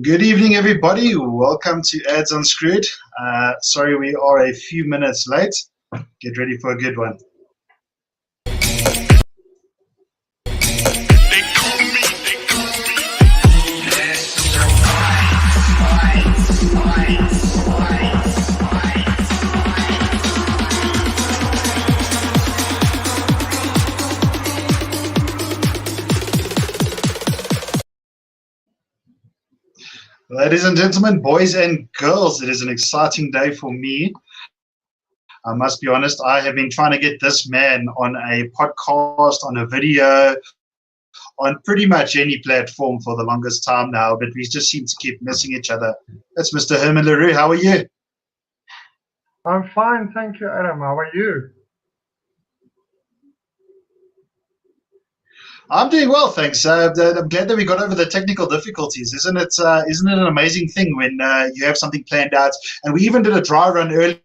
Good evening, everybody. Welcome to Ads Unscrewed. Sorry, we are a few minutes late. Get ready for a good one. Ladies and gentlemen, boys and girls, it is an exciting day for me. I must be honest, I have been trying to get this man on a podcast, on a video, on pretty much any platform for the longest time now, but we just seem to keep missing each other. That's Mr. Herman Roux. How are you? I'm fine, thank you, Adam. How are you? I'm doing well, thanks. I'm glad that we got over the technical difficulties. Isn't it an amazing thing when you have something planned out? And we even did a dry run earlier.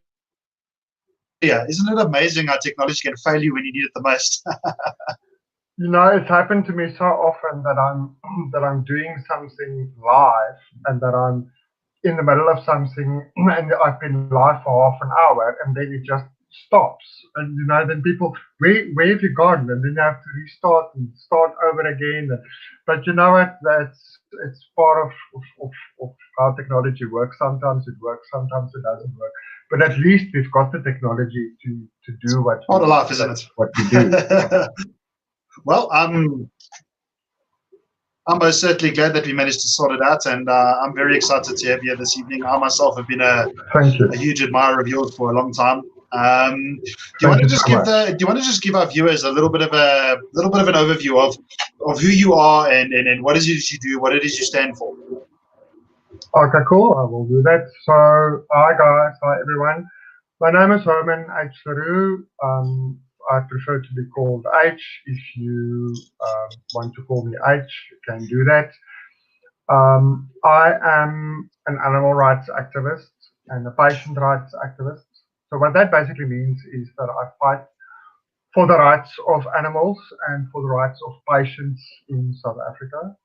Isn't it amazing how technology can fail you when you need it the most? You know, it's happened to me so often that I'm doing something live and that I'm in the middle of something and I've been live for half an hour and then it just stops. And you know, then people, where have you gone? And then you have to restart and start over again. But you know what? It's part of how technology works. Sometimes it works, sometimes it doesn't work. But at least we've got the technology to do what part of life, isn't it? What we do. Well, I'm most certainly glad that we managed to sort it out, and I'm very excited to have you this evening. I myself have been a huge admirer of yours for a long time. Do you want to just give our viewers a little bit of an overview of who you are and what it is you do, what it is you stand for? Okay, cool. I will do that. So, hi guys, hi everyone. My name is Herman H. Roux. I prefer to be called H. If you want to call me H, you can do that. I am an animal rights activist and a patient rights activist. So what that basically means is that I fight for the rights of animals and for the rights of patients in South Africa.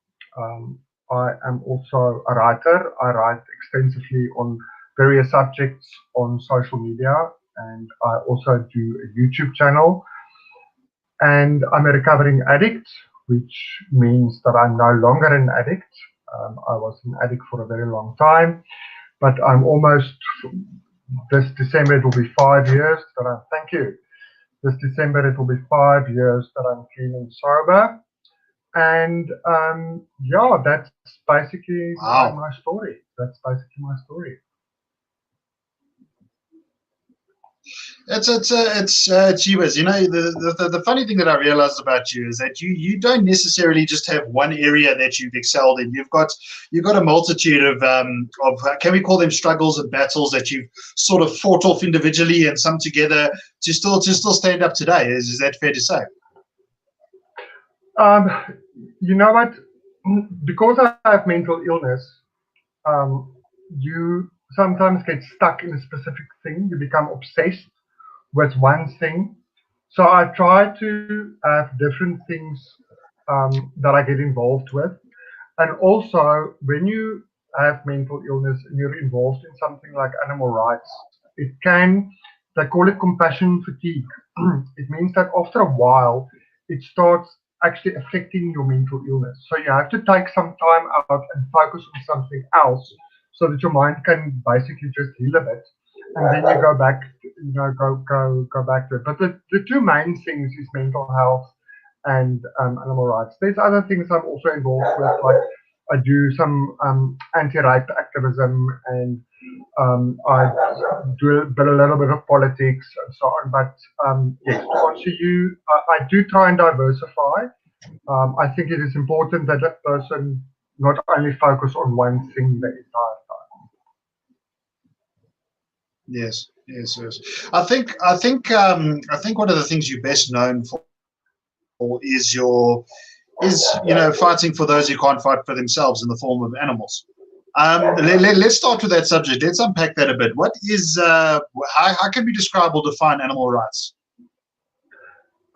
I am also a writer. I write extensively on various subjects on social media, and I also do a YouTube channel. And I'm a recovering addict, which means that I'm no longer an addict. I was an addict for a very long time, but I'm almost, this December it will be 5 years that I'm, thank you. This December it will be 5 years that I'm clean and sober. And yeah, that's basically my story. That's basically my story. It's you. You know, the funny thing that I realized about you is that you don't necessarily just have one area that you've excelled in. You've got a multitude of can we call them struggles and battles that you've sort of fought off individually and some together to still stand up today. Is that fair to say? You know what? Because I have mental illness, you sometimes get stuck in a specific thing. You become obsessed with one thing. So I try to have different things that I get involved with. And also, when you have mental illness and you're involved in something like animal rights, it can, they call it compassion fatigue. It means that after a while, it starts actually affecting your mental illness. So you have to take some time out and focus on something else so that your mind can basically just heal a bit. And then you go back, go back to it. But the two main things is mental health and animal rights. There's other things I'm also involved with, like I do some anti-rape activism, and I do a little bit of politics and so on. But yes, to answer you, I do try and diversify. I think it is important that that person not only focus on one thing the entire time. Yes. I think one of the things you're best known for is fighting for those who can't fight for themselves in the form of animals. Let's start with that subject. Let's unpack that a bit. What is how can we describe or define animal rights?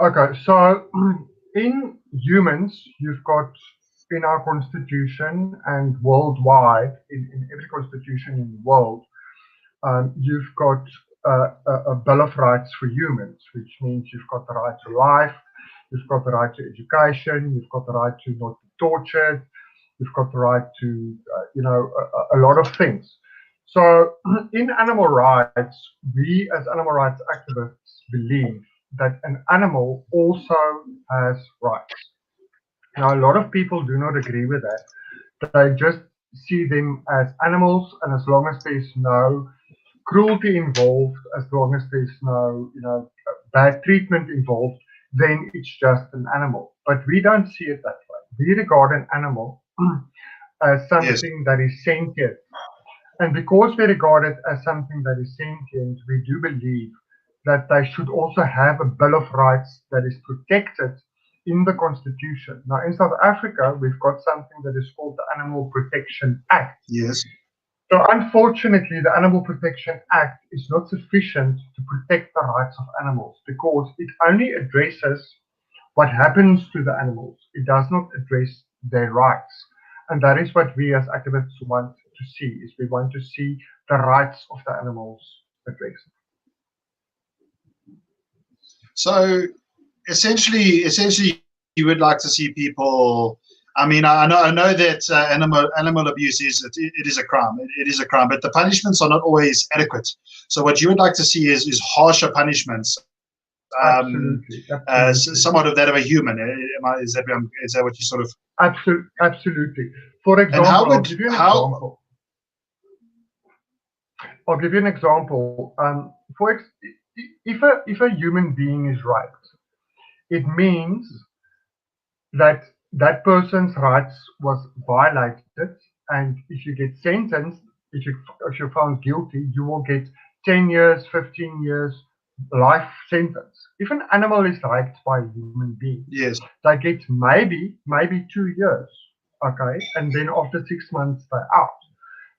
Okay, so in humans, you've got in our constitution and worldwide, in every constitution in the world, you've got a Bill of Rights for humans, which means you've got the right to life, you've got the right to education, you've got the right to not be tortured, you've got the right to, a lot of things. So in animal rights, we as animal rights activists believe that an animal also has rights. Now, a lot of people do not agree with that. They just see them as animals, and as long as there's no cruelty involved, as long as there's no, bad treatment involved, then it's just an animal. But we don't see it that way. We regard an animal as something that is sentient. And because we regard it as something that is sentient, we do believe that they should also have a Bill of Rights that is protected in the Constitution. Now, in South Africa, we've got something that is called the Animal Protection Act. Yes. So unfortunately, the Animal Protection Act is not sufficient to protect the rights of animals because it only addresses what happens to the animals. It does not address their rights. And that is what we as activists want to see, is we want to see the rights of the animals addressed. So essentially you would like to see people, I mean, I know that animal abuse it is a crime. It is a crime, but the punishments are not always adequate. So what you would like to see is harsher punishments. Absolutely. Somewhat of that of a human. Is that what you sort of? Absolutely. For example, I'll give you an example. If a human being is raped, it means that that person's rights was violated, and if you get sentenced, if you're found guilty, you will get 10 years, 15 years, life sentence. If an animal is raped by a human being, yes, they get maybe 2 years, okay, and then after 6 months they're out.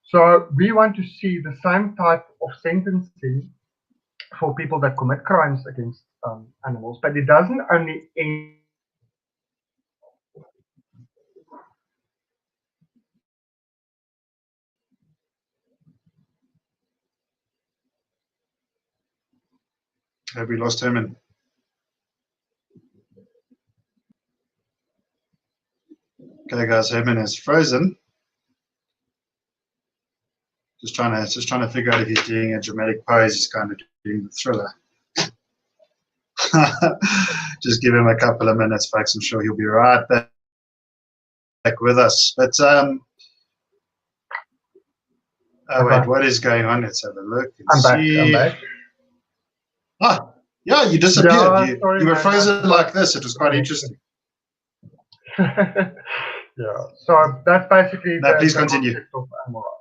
So we want to see the same type of sentencing for people that commit crimes against animals, but it doesn't only end. Have we lost Herman? Okay, guys, Herman is frozen. Just trying to figure out if he's doing a dramatic pose. He's kind of doing the thriller. Just give him a couple of minutes, folks. I'm sure he'll be right back with us. But wait, what is going on? Let's have a look. I'm back. Ah, yeah, you disappeared. Yeah, you were frozen like this. It was quite interesting. Yeah, so that's basically please continue. Concept of animal rights.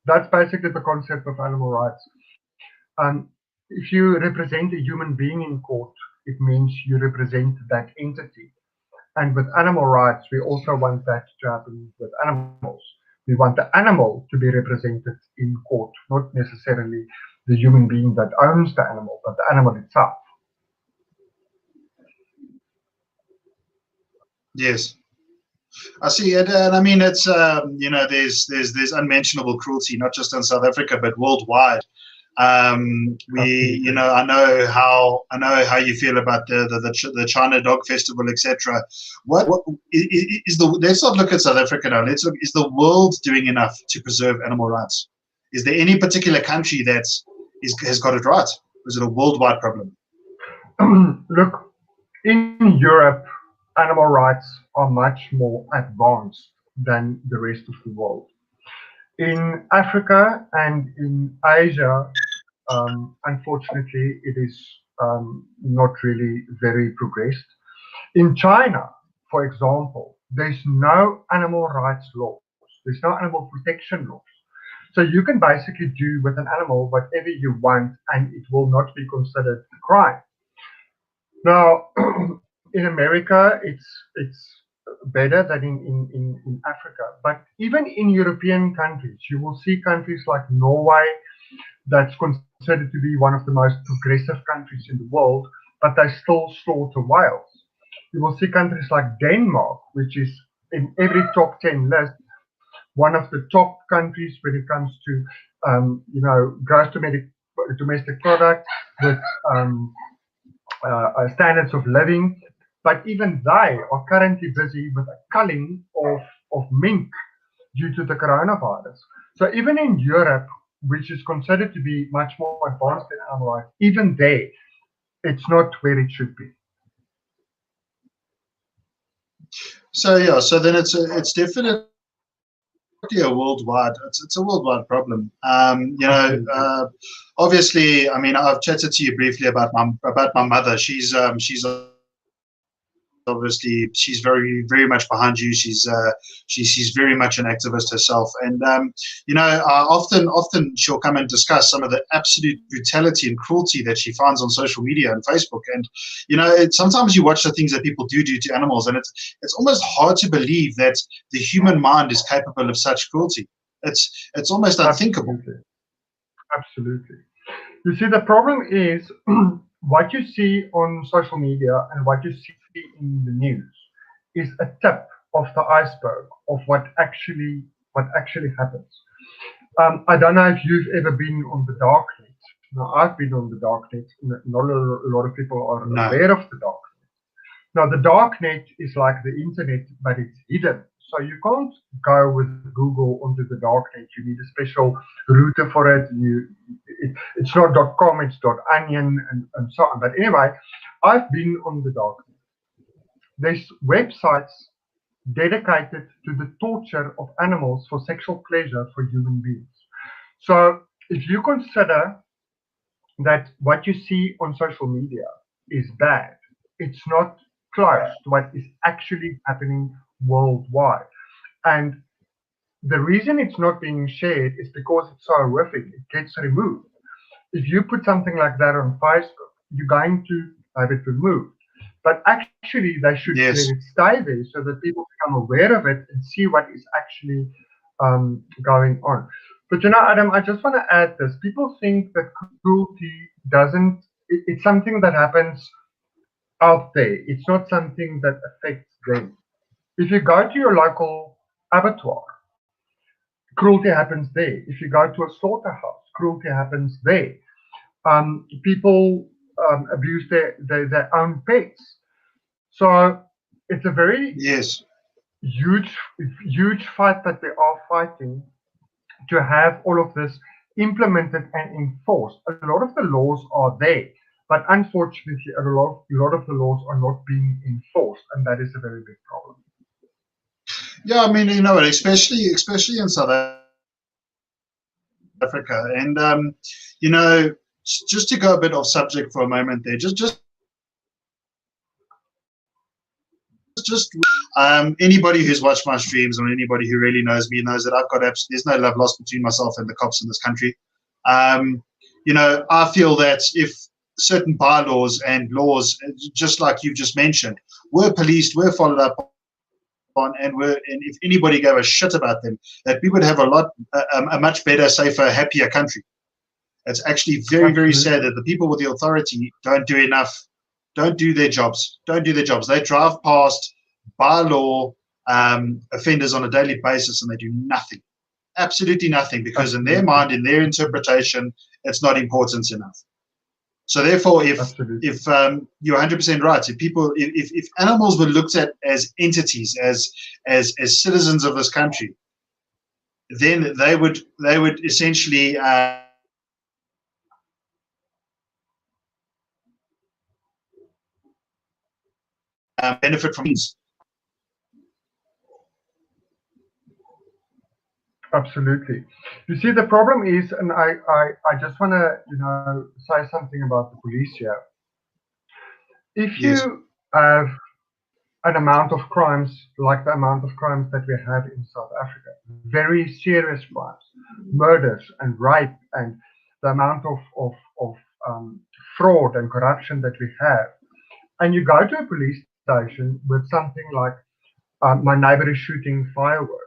That's basically the concept of animal rights. If you represent a human being in court, it means you represent that entity. And with animal rights, we also want that to happen with animals. We want the animal to be represented in court, not necessarily the human being that owns the animal, but the animal itself. Yes, I see it, and I mean it's there's unmentionable cruelty not just in South Africa but worldwide. I know how you feel about the China Dog Festival, etc. What is the? Let's not look at South Africa now. Let's look. Is the world doing enough to preserve animal rights? Is there any particular country that has got it right? Or is it a worldwide problem? Look, in Europe, animal rights are much more advanced than the rest of the world. In Africa and in Asia, unfortunately, it is not really very progressed. In China, for example, there's no animal rights laws. There's no animal protection laws. So you can basically do with an animal whatever you want, and it will not be considered a crime. Now, in America, it's better than in Africa. But even in European countries, you will see countries like Norway, that's considered to be one of the most progressive countries in the world, but they still slaughter whales. You will see countries like Denmark, which is in every top 10 list, one of the top countries when it comes to, gross domestic product with standards of living. But even they are currently busy with a culling of mink due to the coronavirus. So even in Europe, which is considered to be much more advanced in animal life, even there, it's not where it should be. So yeah, so then it's definitely a worldwide it's a worldwide problem. Obviously, I mean, I've chatted to you briefly about my mother. She's obviously she's very much behind you. She's very much an activist herself, and often she'll come and discuss some of the absolute brutality and cruelty that she finds on social media and Facebook. And sometimes you watch the things that people do to animals, and it's almost hard to believe that the human mind is capable of such cruelty. It's almost unthinkable. Absolutely. You see, the problem is what you see on social media and what you see in the news is a tip of the iceberg of what actually happens. I don't know if you've ever been on the dark net. Now, I've been on the dark net. Not a lot of people are aware of the dark net. Now, the dark net is like the internet, but it's hidden. So you can't go with Google onto the dark net. You need a special router for it. It's not .com, it's .onion and so on. But anyway, I've been on the dark net. There's websites dedicated to the torture of animals for sexual pleasure for human beings. So if you consider that what you see on social media is bad, it's not close to what is actually happening worldwide. And the reason it's not being shared is because it's so horrific, it gets removed. If you put something like that on Facebook, you're going to have it removed. But actually, they should let it stay there so that people become aware of it and see what is actually going on. But Adam, I just want to add this. People think that cruelty it's something that happens out there. It's not something that affects them. If you go to your local abattoir, cruelty happens there. If you go to a slaughterhouse, cruelty happens there. People abuse their own pets. So it's a very huge fight that we are fighting to have all of this implemented and enforced. A lot of the laws are there, but unfortunately, a lot of the laws are not being enforced, and that is a very big problem. Yeah, I mean, especially in South Africa, and just to go a bit off subject for a moment there, just anybody who's watched my streams or anybody who really knows me knows that I've got there's no love lost between myself and the cops in this country. I feel that if certain bylaws and laws, just like you've just mentioned, were policed, were followed up on, and if anybody gave a shit about them, that we would have a much better, safer, happier country. It's actually very, very sad that the people with the authority don't do enough, don't do their jobs. They drive past by law offenders on a daily basis and they do nothing, absolutely nothing, because in their mind, in their interpretation, it's not important enough. So therefore, if you're 100% right, if animals were looked at as entities, as citizens of this country, then they would essentially benefit from these. Absolutely. You see, the problem is, and I just want to say something about the police here. If you have an amount of crimes like the amount of crimes that we have in South Africa, very serious crimes, murders and rape, and the amount of fraud and corruption that we have, and you go to a police station with something like my neighbor is shooting fireworks,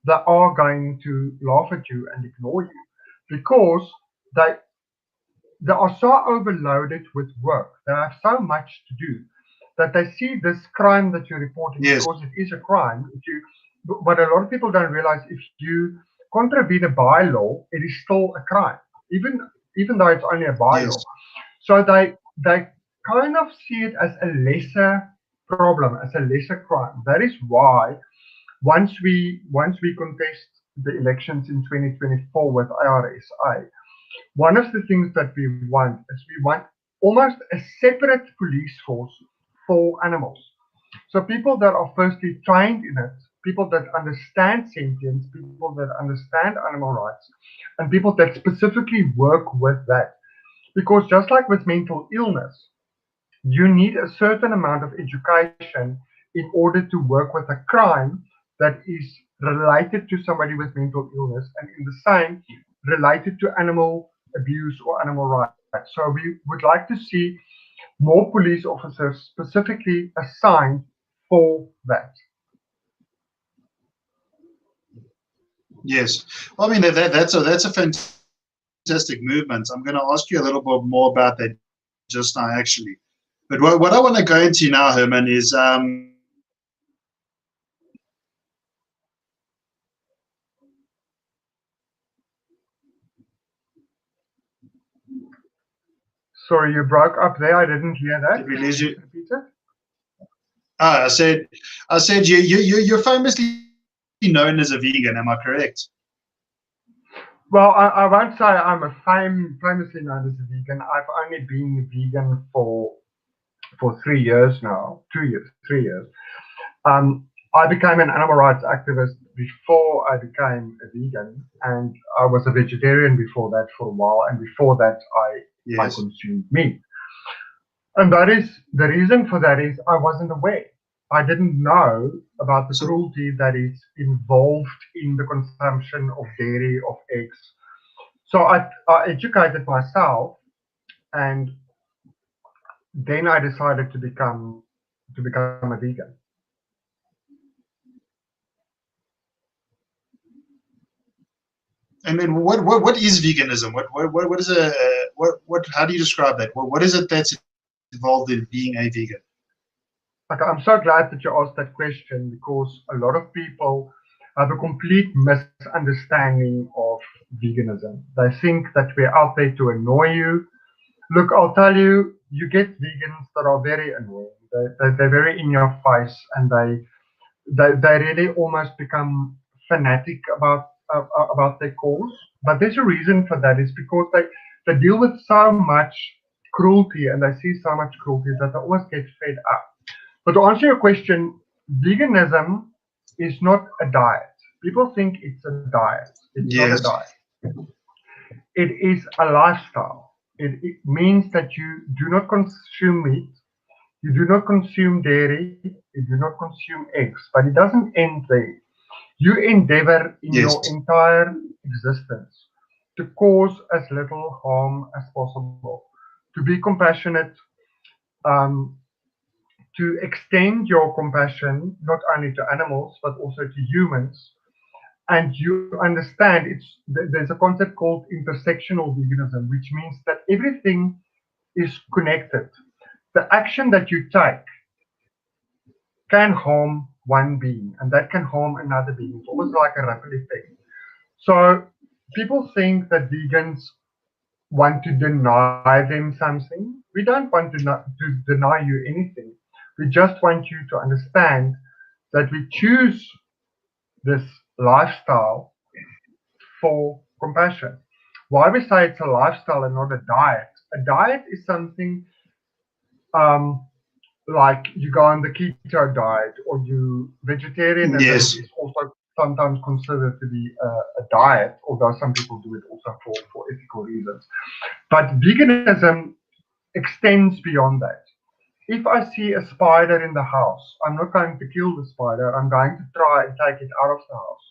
they are going to laugh at you and ignore you because they are so overloaded with work. They have so much to do that they see this crime that you're reporting, Yes. because it is a crime. But a lot of people don't realize, if you contravene a bylaw, it is still a crime, even though it's only a bylaw. Yes. So they kind of see it as a lesser problem, as a lesser crime. That is why once we contest the elections in 2024 with ARSA, one of the things that we want is, we want almost a separate police force for animals. So people that are firstly trained in it, people that understand sentience, people that understand animal rights, and people that specifically work with that. Because just like with mental illness, you need a certain amount of education in order to work with a crime that is related to somebody with mental illness, and in the same related to animal abuse or animal rights. So we would like to see more police officers specifically assigned for that. Yes. Well, I mean, that's a fantastic movement. I'm going to ask you a little bit more about that just now, actually. But what I want to go into now, Herman, is Sorry, you broke up there. I didn't hear that. did we lose you? Repeat it. I said you're famously known as a vegan. Am I correct? Well, I won't say I'm famously known as a vegan. I've only been a vegan for 3 years now, 2 years, 3 years. I became an animal rights activist before I became a vegan, and I was a vegetarian before that for a while, and before that I consumed meat. And that is the reason for that is I wasn't aware. I didn't know about the cruelty that is involved in the consumption of dairy, of eggs. So I educated myself, and then I decided to become a vegan. And then what is veganism? What is how do you describe that? What is it that's involved in being a vegan? Okay, I'm so glad that you asked that question, because a lot of people have a complete misunderstanding of veganism. They think that we're out there to annoy you. Look, I'll tell you, you get vegans that are very annoying. They're very in your face, and they really almost become fanatic about their cause. But there's a reason for that. Is because they deal with so much cruelty, and they see so much cruelty that they almost get fed up. But to answer your question, veganism is not a diet. People think it's a diet. It's not a diet. It is a lifestyle. It means that you do not consume meat, you do not consume dairy, you do not consume eggs. But it doesn't end there. You endeavor in your entire existence to cause as little harm as possible, to be compassionate, to extend your compassion not only to animals but also to humans. And you understand, there's a concept called intersectional veganism, which means that everything is connected. The action that you take can harm one being, and that can harm another being. It's almost like a ripple effect. So people think that vegans want to deny them something. We don't want to deny you anything. We just want you to understand that we choose this lifestyle for compassion. Why we say it's a lifestyle and not a diet? A diet is something like you go on the keto diet, or you vegetarianism is also sometimes considered to be a diet, although some people do it also for ethical reasons. But veganism extends beyond that. If I see a spider in the house, I'm not going to kill the spider. I'm going to try and take it out of the house.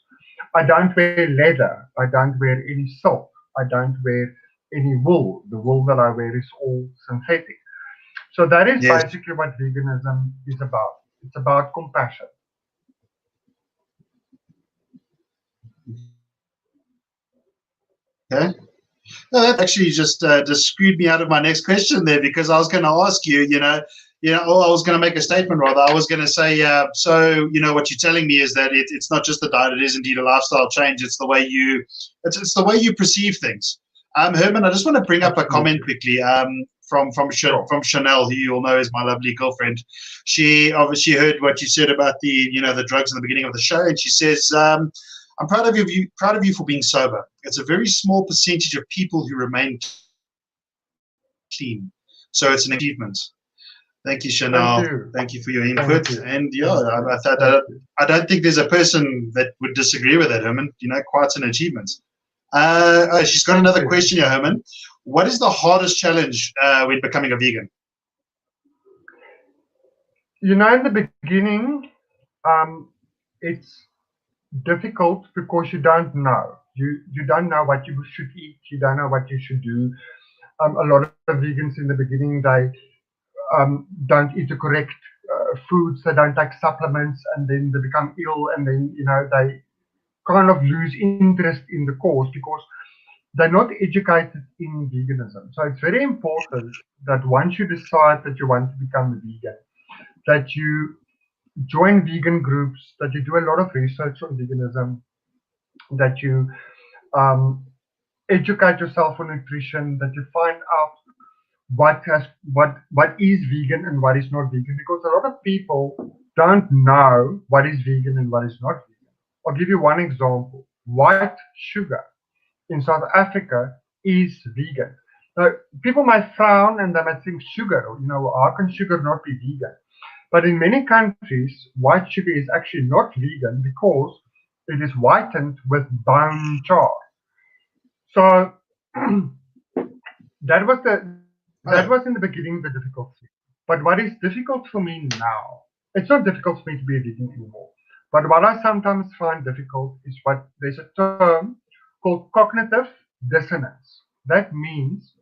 I don't wear leather. I don't wear any silk. I don't wear any wool. The wool that I wear is all synthetic. So that is basically what veganism is about. It's about compassion. Okay. No, that actually just screwed me out of my next question there, because I was going to ask you, I was going to make a statement rather. I was going to say, so what you're telling me is that it's not just a diet; it is indeed a lifestyle change. It's the way it's the way you perceive things. Herman, I just want to bring up a comment quickly. From Chanel, who you all know is my lovely girlfriend. She obviously heard what you said about the drugs in the beginning of the show, and she says, "I'm proud of you for being sober. It's a very small percentage of people who remain clean, so it's an achievement." Thank you, Chanel. Thank you for your input. And I don't think there's a person that would disagree with that, Herman. Quite an achievement. She's got another question here, Herman. What is the hardest challenge when becoming a vegan? In the beginning, it's difficult because you don't know. You don't know what you should eat. You don't know what you should do. A lot of vegans in the beginning, they don't eat the correct foods. They don't take supplements, and then they become ill, and then they kind of lose interest in the cause because they're not educated in veganism. So it's very important that once you decide that you want to become a vegan, that you join vegan groups, that you do a lot of research on veganism, that you educate yourself on nutrition, that you find out what is vegan and what is not vegan, because a lot of people don't know what is vegan and what is not vegan. I'll give you one example. White sugar in South Africa is vegan. Now, people might frown and they might think sugar, how can sugar not be vegan? But in many countries, white sugar is actually not vegan because it is whitened with bone char. So that was in the beginning the difficulty. But what is difficult for me now, it's not difficult for me to be a vegan anymore. But what I sometimes find difficult is there's a term called cognitive dissonance. That means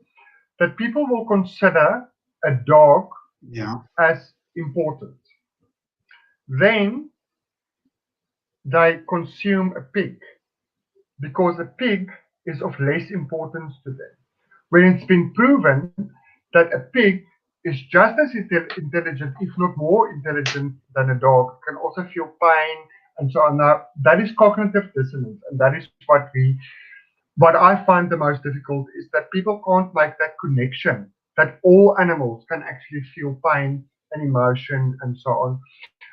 that people will consider a dog as important. Then they consume a pig because a pig is of less importance to them. When it's been proven that a pig is just as intelligent, if not more intelligent than a dog, can also feel pain and so on. Now, that is cognitive dissonance, and that is what I find the most difficult is that people can't make that connection, that all animals can actually feel pain and emotion and so on.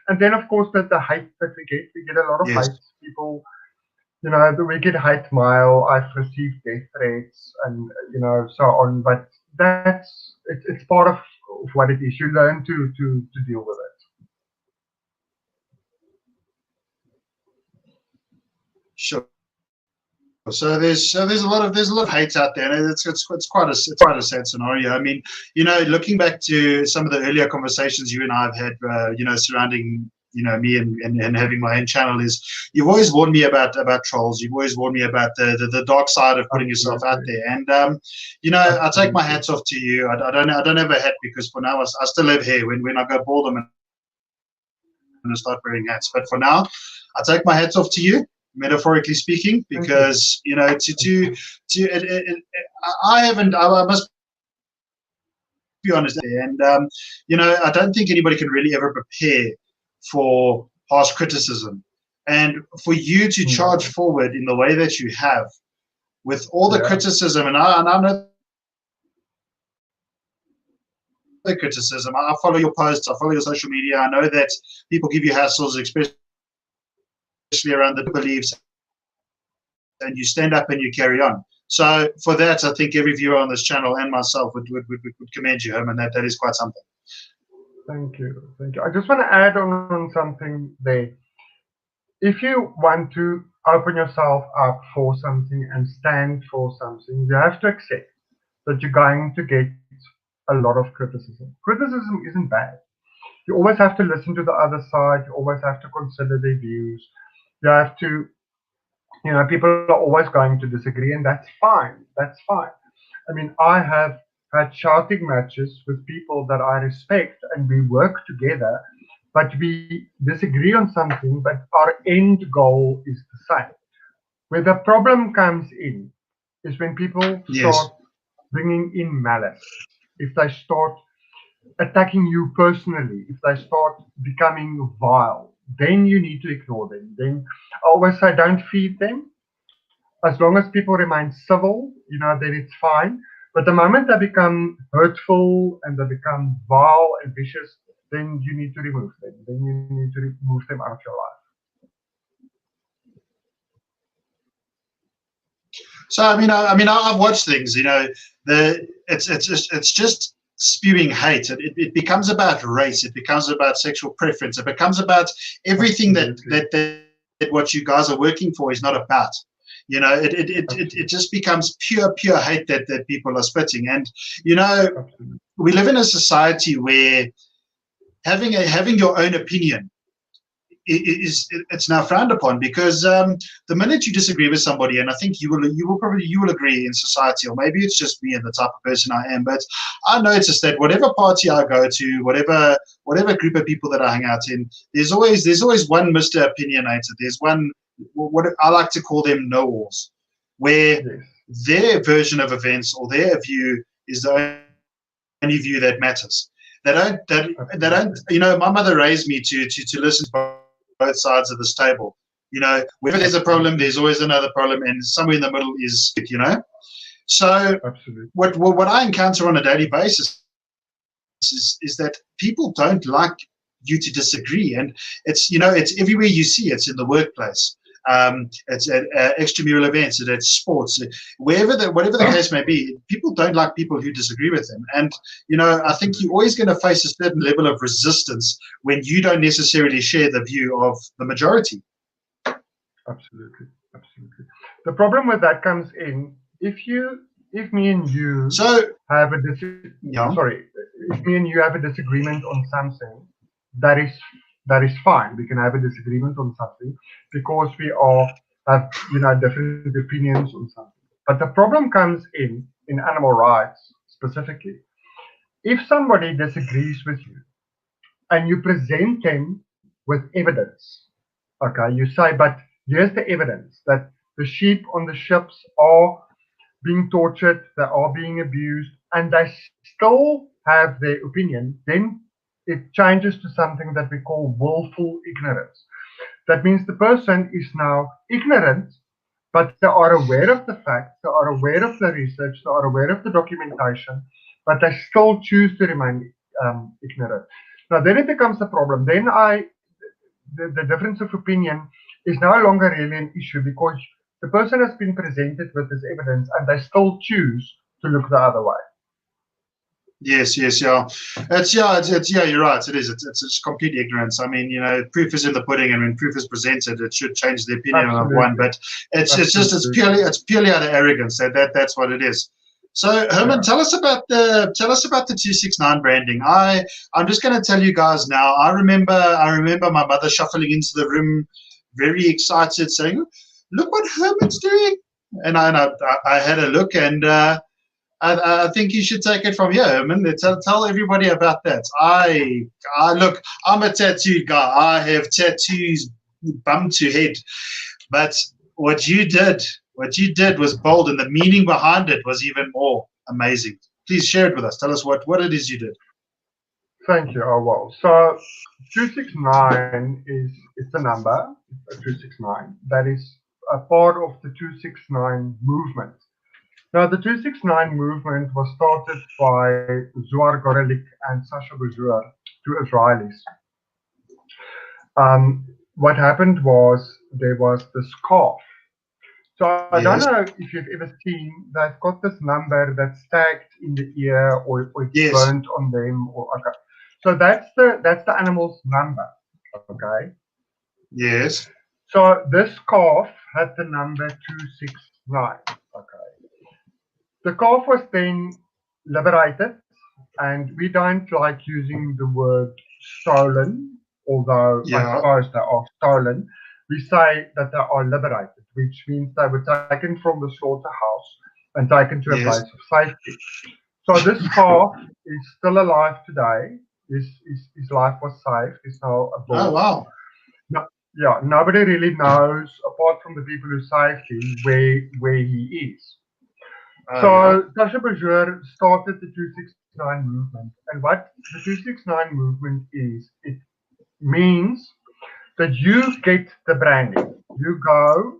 And then, of course, the hate that we get a lot of hate. People, we get hate mail. I've received death threats and, so on. But it's part of what it is. You learn to deal with it. Sure. So there's a lot of hate out there, and it's quite a sad scenario. I mean, looking back to some of the earlier conversations you and I have had, surrounding me and having my own channel, is you've always warned me about trolls. You've always warned me about the dark side of putting yourself out there. And I take my hats off to you. I don't have a hat because for now I still have hair. When I go bald, I'm going to start wearing hats. But for now, I take my hats off to you, metaphorically speaking, because I must be honest, and I don't think anybody can really ever prepare for harsh criticism, and for you to charge forward in the way that you have with all the criticism, and I know the criticism. I follow your posts, I follow your social media. I know that people give you hassles, especially around the beliefs, and you stand up and you carry on. So for that, I think every viewer on this channel and myself would commend you, Herman. That is quite something. Thank you. I just want to add on something there. If you want to open yourself up for something and stand for something, you have to accept that you're going to get a lot of criticism. Criticism isn't bad. You always have to listen to the other side. You always have to consider their views. You have to, people are always going to disagree, and that's fine. That's fine. I mean, I have had shouting matches with people that I respect, and we work together, but we disagree on something, but our end goal is the same. Where the problem comes in is when people start bringing in malice. If they start attacking you personally, if they start becoming vile, then you need to ignore them. Then I always say don't feed them. As long as people remain civil, then it's fine. But the moment they become hurtful and they become vile and vicious, then you need to remove them. Then you need to remove them out of your life. So I've watched things. It's just spewing hate. It becomes about race. It becomes about sexual preference. It becomes about everything that what you guys are working for is not about. It just becomes pure hate that people are spitting. And we live in a society where having your own opinion it's now frowned upon, because the minute you disagree with somebody, and I think you will agree in society, or maybe it's just me and the type of person I am, but I noticed that whatever party I go to, whatever group of people that I hang out in, there's always one Mr. Opinionated. There's one, what I like to call them know-alls, where their version of events or their view is the only view that matters. They don't. My mother raised me to listen to both sides of this table. Wherever there's a problem, there's always another problem, and somewhere in the middle is. So absolutely. What I encounter on a daily basis is that people don't like you to disagree, and it's everywhere you see. It's in the workplace. It's at extramural events, it's at sports, whatever the case may be. People don't like people who disagree with them, and I think you're always going to face a certain level of resistance when you don't necessarily share the view of the majority. Absolutely. The problem with that comes in if me and you have a if me and you have a disagreement on something, that is fine. We can have a disagreement on something because we have different opinions on something. But the problem comes in animal rights specifically. If somebody disagrees with you and you present them with evidence, okay, you say, but here's the evidence that the sheep on the ships are being tortured, they are being abused, and they still have their opinion, then it changes to something that we call willful ignorance. That means the person is now ignorant, but they are aware of the facts, they are aware of the research, they are aware of the documentation, but they still choose to remain ignorant. Now, then it becomes a problem. Then the difference of opinion is no longer really an issue, because the person has been presented with this evidence and they still choose to look the other way. Yes, yeah. You're right. It is. It's complete ignorance. I mean, proof is in the pudding, and when proof is presented, it should change the opinion of one. But it's purely out of arrogance. That's what it is. So, Herman, tell us about the 269 branding. I'm just going to tell you guys now. I remember my mother shuffling into the room, very excited, saying, "Look what Herman's doing," and I had a look, and I think you should take it from here, Herman. Tell everybody about that. Look, I'm a tattooed guy. I have tattoos bum to head, but what you did was bold, and the meaning behind it was even more amazing. Please share it with us. Tell us what it is you did. Thank you. Oh, well. So 269 it's a number, 269. That is a part of the 269 movement. Now, the 269 movement was started by Zohar Gorelik and Sasha Bajur, two Israelis. What happened was there was this cough. So I don't know if you've ever seen, they've got this number that's tagged in the ear or it's burnt on them. Okay. So that's the animal's number. Okay. Yes. So this calf had the number 269. Okay. The calf was then liberated, and we don't like using the word stolen, although I suppose they are stolen. We say that they are liberated, which means they were taken from the slaughterhouse and taken to a place of safety. So this calf is still alive today. His life was saved. He's now a bull. Oh, wow. Nobody really knows, apart from the people who saved him, where he is. So Sasha Bajur started the 269 movement. And what the 269 movement is, it means that you get the branding. You go,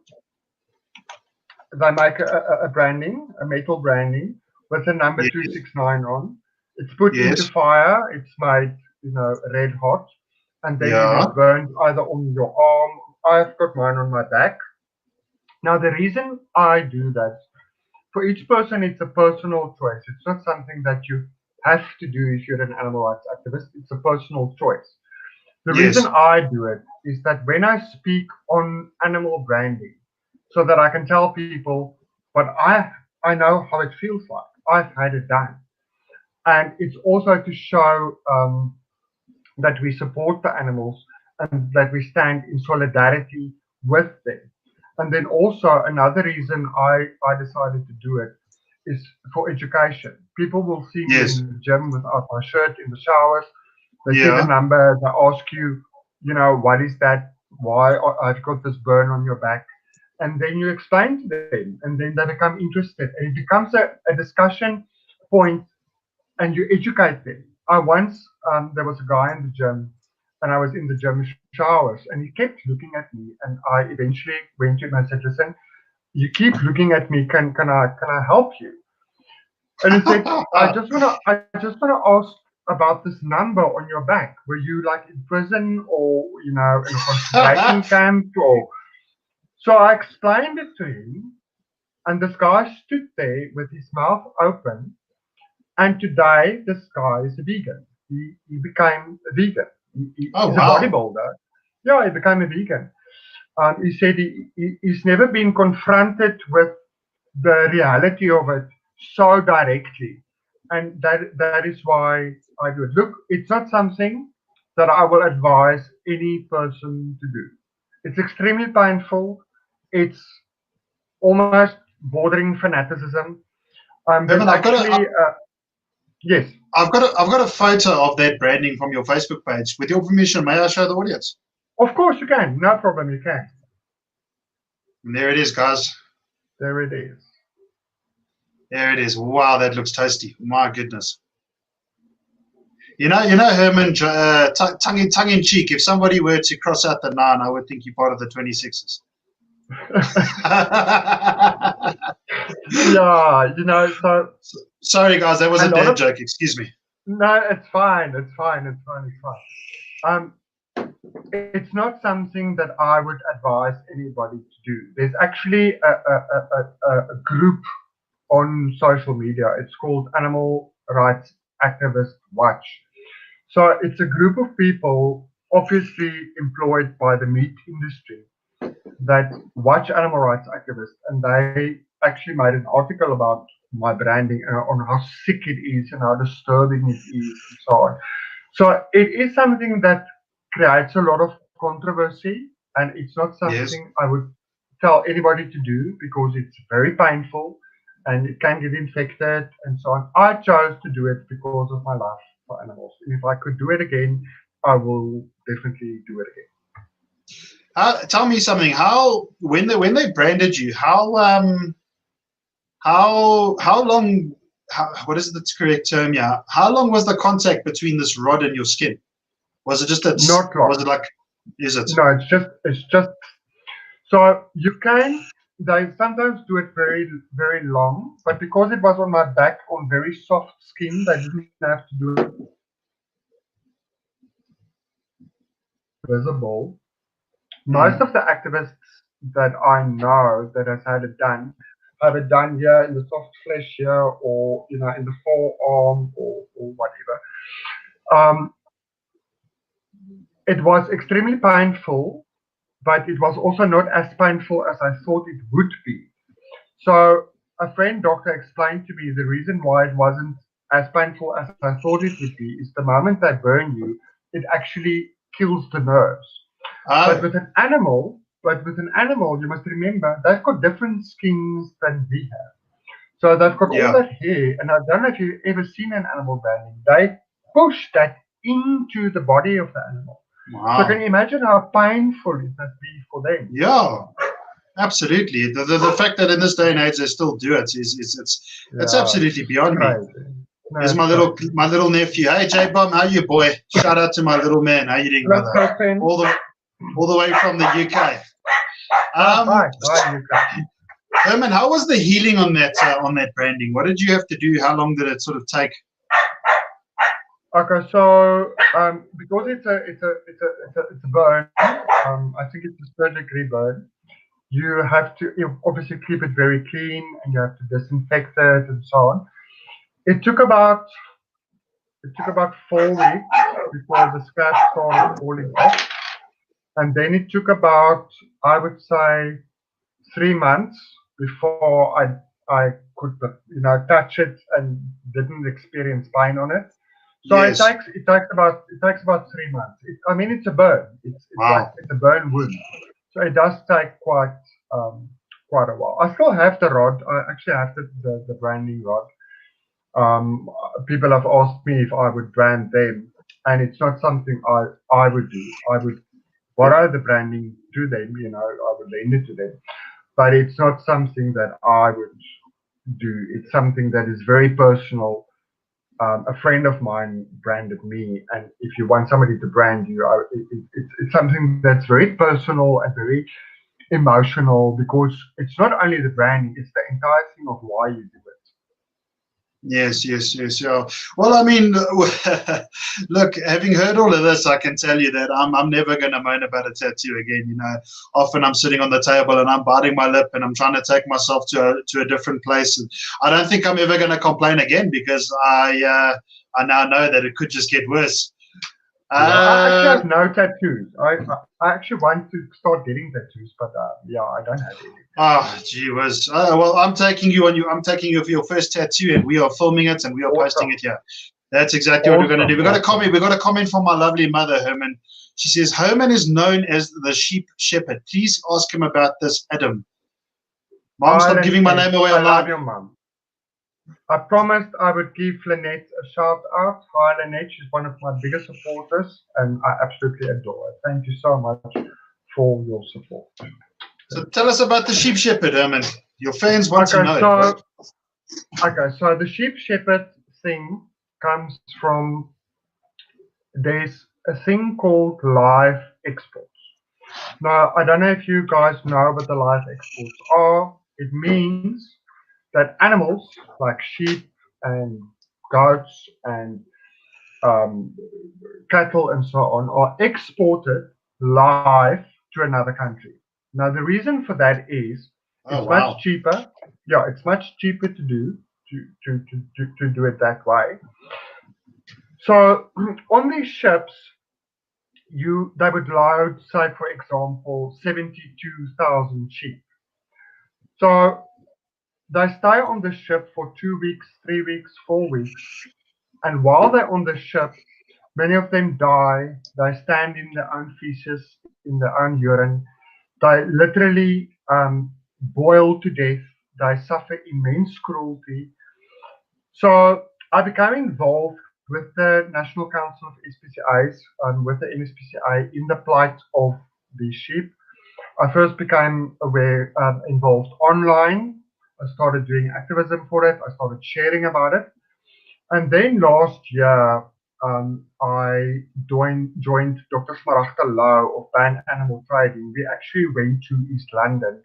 they make a branding, a metal branding with the number 269 on. It's put into fire. It's made, red hot, and then it is burned either on your arm. I've got mine on my back. Now, the reason I do that, for each person, it's a personal choice. It's not something that you have to do if you're an animal rights activist. It's a personal choice. The reason I do it is that when I speak on animal branding, so that I can tell people, but I know how it feels like. I've had it done. And it's also to show that we support the animals and that we stand in solidarity with them. And then also another reason I decided to do it is for education. People will see me in the gym without my shirt in the showers. They see the number, they ask you, what is that? Why I've got this burn on your back? And then you explain to them, and then they become interested. And it becomes a discussion point, and you educate them. There was a guy in the gym, and I was in the gym showers, and he kept looking at me, and I eventually went to him and said, listen, you keep looking at me, can I help you? And he said, I just wanna ask about this number on your back. Were you like in prison or in a concentration camp or? So I explained it to him, and this guy stood there with his mouth open. And today, this guy is a vegan. He became a vegan. He's a bodybuilder. Yeah, he became a vegan. He said he's never been confronted with the reality of it so directly. And that is why I do it. Look, it's not something that I will advise any person to do. It's extremely painful. It's almost bordering fanaticism. Yes. I've got a photo of that branding from your Facebook page. With your permission, may I show the audience? Of course you can. No problem, you can. And there it is, guys. There it is. There it is. Wow, that looks toasty. My goodness. You know, Herman, tongue in cheek, if somebody were to cross out the 9, I would think you're part of the 26s. Yeah, so. Sorry, guys, that was a dad joke. Excuse me. No, it's fine. It's not something that I would advise anybody to do. There's actually a group on social media. It's called Animal Rights Activist Watch. So it's a group of people, obviously employed by the meat industry, that watch animal rights activists, and they actually made an article about my branding on how sick it is and how disturbing it is and so on. So it is something that creates a lot of controversy, and it's not something I would tell anybody to do because it's very painful and it can get infected and so on. I chose to do it because of my love for animals. And if I could do it again, I will definitely do it again. Tell me something. How when they branded you, how long? What is the correct term? Yeah. How long was the contact between this rod and your skin? Was it just a? Not long. Was it like? Is it? No, it's just. So you can. They sometimes do it very, very long, but because it was on my back on very soft skin, they didn't have to do it visible. Most of the activists that I know that has had it done have it done here in the soft flesh here, or in the forearm, or whatever. It was extremely painful, but it was also not as painful as I thought it would be. So a friend doctor explained to me the reason why it wasn't as painful as I thought it would be is the moment they burn you, it actually kills the nerves. But with an animal, you must remember they've got different skins than we have. So they've got all that hair, and I don't know if you've ever seen an animal branding. They push that into the body of the animal. Wow. So can you imagine how painful it must be for them? Yeah, absolutely. The fact that in this day and age they still do it is it's absolutely beyond me. Here's my little nephew. Hey, J-Bomb, how you, boy? Shout out to my little man. How you doing, brother? All the way from the UK. Hi, UK. Herman, how was the healing on that branding? What did you have to do? How long did it sort of take? Okay, so because it's a burn, I think it's a third-degree burn. You have to obviously keep it very clean, and you have to disinfect it and so on. It took about 4 weeks before the scab started falling off, and then it took about, I would say, 3 months before I could touch it and didn't experience pain on it. So yes. it takes about 3 months. It's a burn. It's a burn wound. So it does take quite a while. I still have the rod. I actually have the branding rod. People have asked me if I would brand them, and it's not something I would do. I would borrow the branding to them. I would lend it to them, but it's not something that I would do. It's something that is very personal. A friend of mine branded me, and if you want somebody to brand you, it's something that's very personal and very emotional, because it's not only the branding, it's the entire thing of why you do it. Yes, yeah. Well, look, having heard all of this, I can tell you that I'm never going to moan about a tattoo again. Often I'm sitting on the table and I'm biting my lip and I'm trying to take myself to a different place. And I don't think I'm ever going to complain again, because I now know that it could just get worse. I actually have no tattoos. I actually want to start getting tattoos, but I don't have any. Oh, gee whiz. Well, I'm taking you for your first tattoo, and we are filming it and we are posting it here. That's exactly what we're going to do. We got a comment from my lovely mother, Herman. She says, Herman is known as the sheep shepherd. Please ask him about this, Adam. Mom, stop giving my name away online. I love your mom. I promised I would give Lynette a shout out. Hi, Lynette. She's one of my biggest supporters, and I absolutely adore her. Thank you so much for your support. So tell us about the sheep shepherd, Herman. Your fans want to know. So the sheep shepherd thing comes from, there's a thing called live exports. Now, I don't know if you guys know what the live exports are. It means that animals like sheep and goats and cattle and so on are exported live to another country. Now, the reason for that is much cheaper. Yeah, it's much cheaper to do it that way. So on these ships, they would load, say, for example, 72,000 sheep. So they stay on the ship for 2 weeks, 3 weeks, 4 weeks, and while they're on the ship, many of them die. They stand in their own feces, in their own urine. They literally boil to death. They suffer immense cruelty. So I became involved with the National Council of SPCAs, with the NSPCA, in the plight of these sheep. I first became involved online. I started doing activism for it. I started sharing about it. And then last year, I joined Dr. Smaragda Lau of Ban Animal Trading. We actually went to East London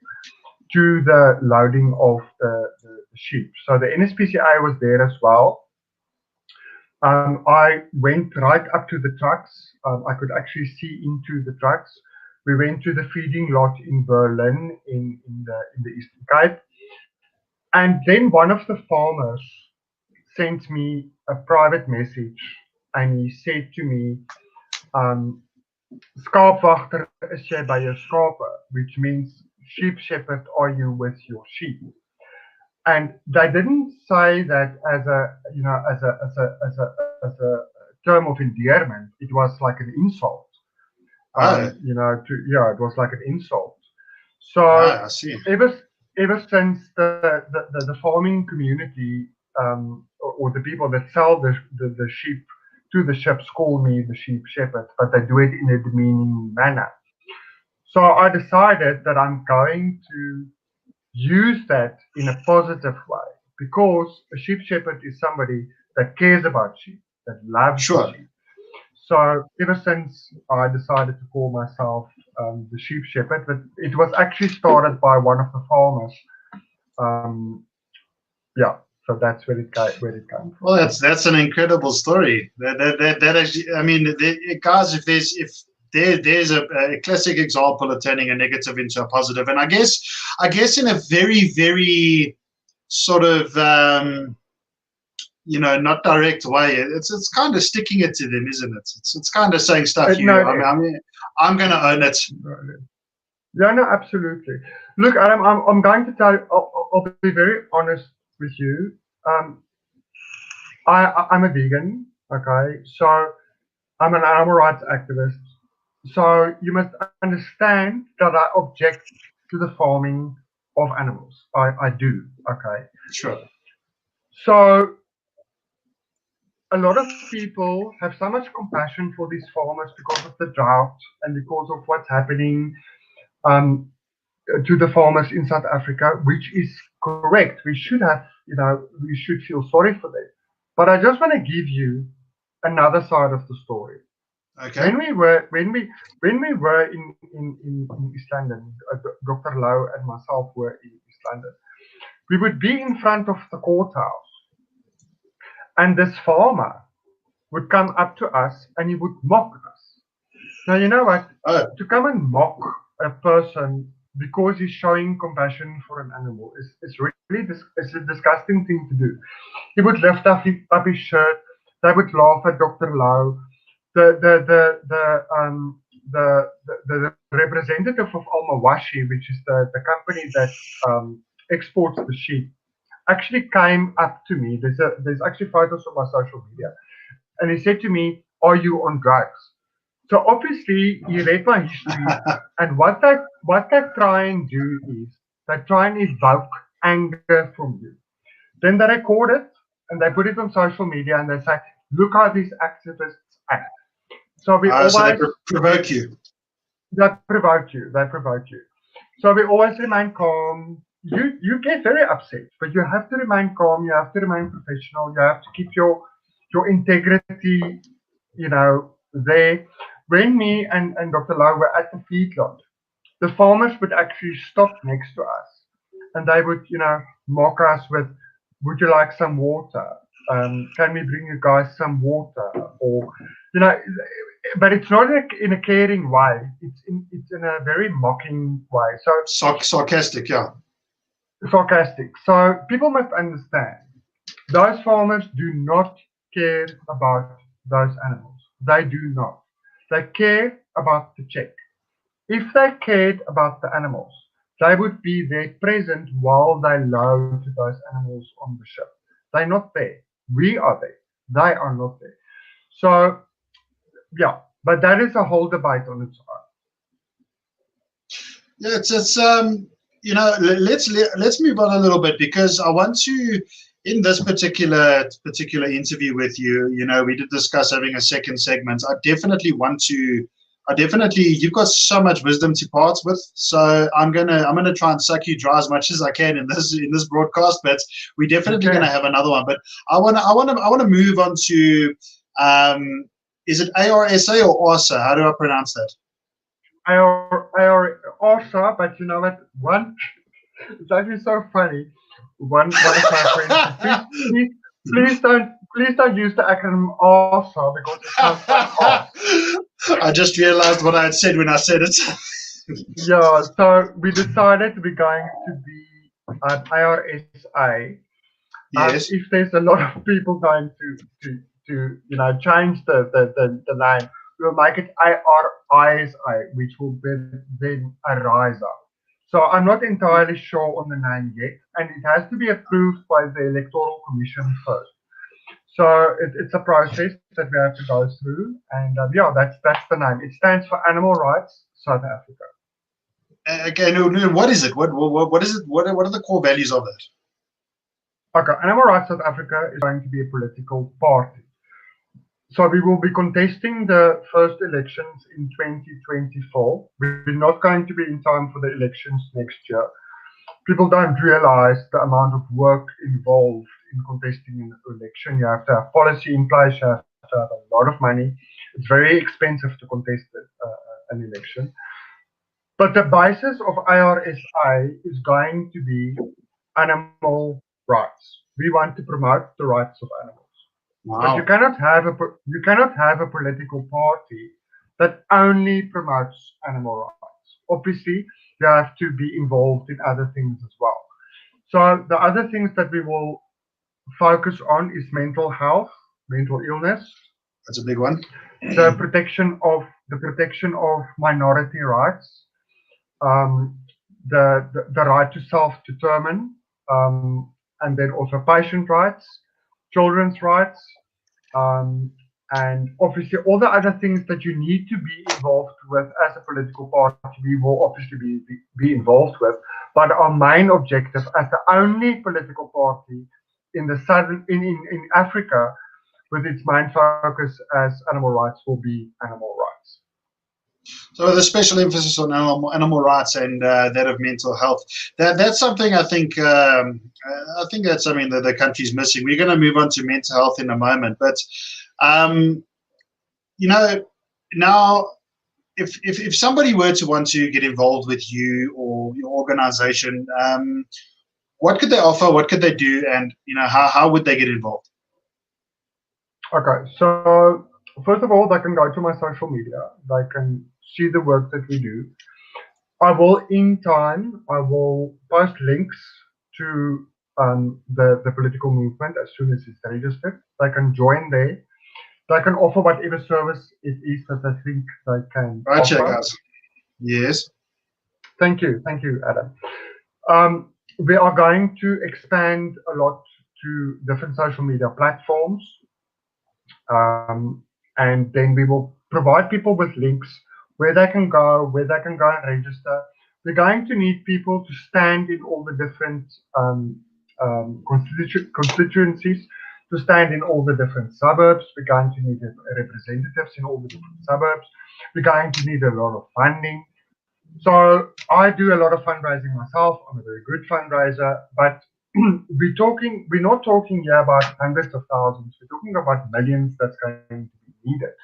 to the loading of the sheep. So the NSPCA was there as well. I went right up to the trucks. I could actually see into the trucks. We went to the feeding lot in Berlin, in the Eastern Cape. And then one of the farmers sent me a private message, and he said to me, Skaapwagter, is jy by jou skape? Which means, sheep shepherd, are you with your sheep? And they didn't say that as a term of endearment. It was like an insult. It was like an insult. So I see. Ever since the farming community, or the people that sell the sheep to the ships, call me the sheep shepherd, but they do it in a demeaning manner. So I decided that I'm going to use that in a positive way, because a sheep shepherd is somebody that cares about sheep, that loves Sure. sheep. So ever since I decided to call myself the sheep shepherd, but it was actually started by one of the farmers. Um, yeah, so that's where it came from. Well, that's an incredible story. That actually, I mean, guys, if there's a classic example of turning a negative into a positive, and I guess in a very, very sort of not direct way. It's kind of sticking it to them, isn't it? It's kind of saying stuff. I'm going to own it. Yeah, no, absolutely. Look, Adam, I'm going to tell you. I'll be very honest with you. I'm a vegan. Okay, so I'm an animal rights activist. So you must understand that I object to the farming of animals. I do. Okay. Sure. So a lot of people have so much compassion for these farmers because of the drought and because of what's happening to the farmers in South Africa, which is correct. We should we should feel sorry for them. But I just want to give you another side of the story. Okay. When we were in East London, Dr. Roux and myself were in East London. We would be in front of the courthouse, and this farmer would come up to us and he would mock us. Now, you know what? To come and mock a person because he's showing compassion for an animal is really it's a disgusting thing to do. He would lift up his shirt. They would laugh at Dr. Roux. The representative of Almawashi, which is the company that exports the sheep, actually came up to me. There's actually photos on my social media, and he said to me, "Are you on drugs?" So obviously he read my history, and what they try and do is they try and evoke anger from you. Then they record it and they put it on social media and they say, "Look how these activists act." So we always they provoke you. They provoke you. So we always remain calm. You get very upset, but you have to remain calm. You have to remain professional. You have to keep your integrity, there. When me and Dr. Roux were at the feedlot, the farmers would actually stop next to us, and they would, mock us with, "Would you like some water? Can we bring you guys some water?" Or, but it's not in a caring way. It's in a very mocking way. So sarcastic, yeah. Sarcastic. So people must understand, those farmers do not care about those animals. They do not. They care about the check. If they cared about the animals, they would be there present while they load those animals on the ship. They're not there. We are there. They are not there. So, yeah, but that is a whole debate on its own. Yeah, let's move on a little bit, because I want to, in this particular interview with you, we did discuss having a second segment. I definitely, you've got so much wisdom to part with. So I'm gonna try and suck you dry as much as I can in this broadcast. But we're definitely gonna have another one. But I wanna move on to is it ARSA or ARSA? How do I pronounce that? ARSA, but you know what? It's actually so funny. One of my friends, please don't use the acronym ARSA because it sounds like I just realized what I had said when I said it. Yeah, so we decided we're going to be at ARSA. Yes. If there's a lot of people going to change the name, we'll make it ARISA, which will be then ARISA. So I'm not entirely sure on the name yet, and it has to be approved by the Electoral Commission first. So it's a process that we have to go through, and that's the name. It stands for Animal Rights South Africa. Okay, no, what is it? What is it? What are the core values of it? Okay, Animal Rights South Africa is going to be a political party. So we will be contesting the first elections in 2024. We're not going to be in time for the elections next year. People don't realize the amount of work involved in contesting an election. You have to have policy in place. You have to have a lot of money. It's very expensive to contest an election. But the basis of ARSA is going to be animal rights. We want to promote the rights of animals. But Wow. you cannot have a political party that only promotes animal rights. Obviously, you have to be involved in other things as well. So the other things that we will focus on is mental health, mental illness, That's a big one. the protection of minority rights, the right to self-determine, and then also patient rights, children's rights, and obviously all the other things that you need to be involved with as a political party, we will obviously be involved with. But our main objective as the only political party in the southern in Africa with its main focus as animal rights will be animal rights. So with a special emphasis on animal rights and that of mental health, that's something I think that's something that the country's missing. We're going to move on to mental health in a moment, but now if somebody were to want to get involved with you or your organization, what could they offer? What could they do? And how would they get involved? Okay, so first of all, they can go to my social media. They can see the work that we do. I will post links to the political movement as soon as it's registered. They can join there. They can offer whatever service it is that they think they can offer. Guys. Yes. Thank you, Adam. We are going to expand a lot to different social media platforms. And then we will provide people with links where they can go and register. We're going to need people to stand in all the different constituencies, to stand in all the different suburbs. We're going to need representatives in all the different suburbs. We're going to need a lot of funding. So I do a lot of fundraising myself. I'm a very good fundraiser, but we're not talking here about hundreds of thousands. We're talking about millions that's going to be needed.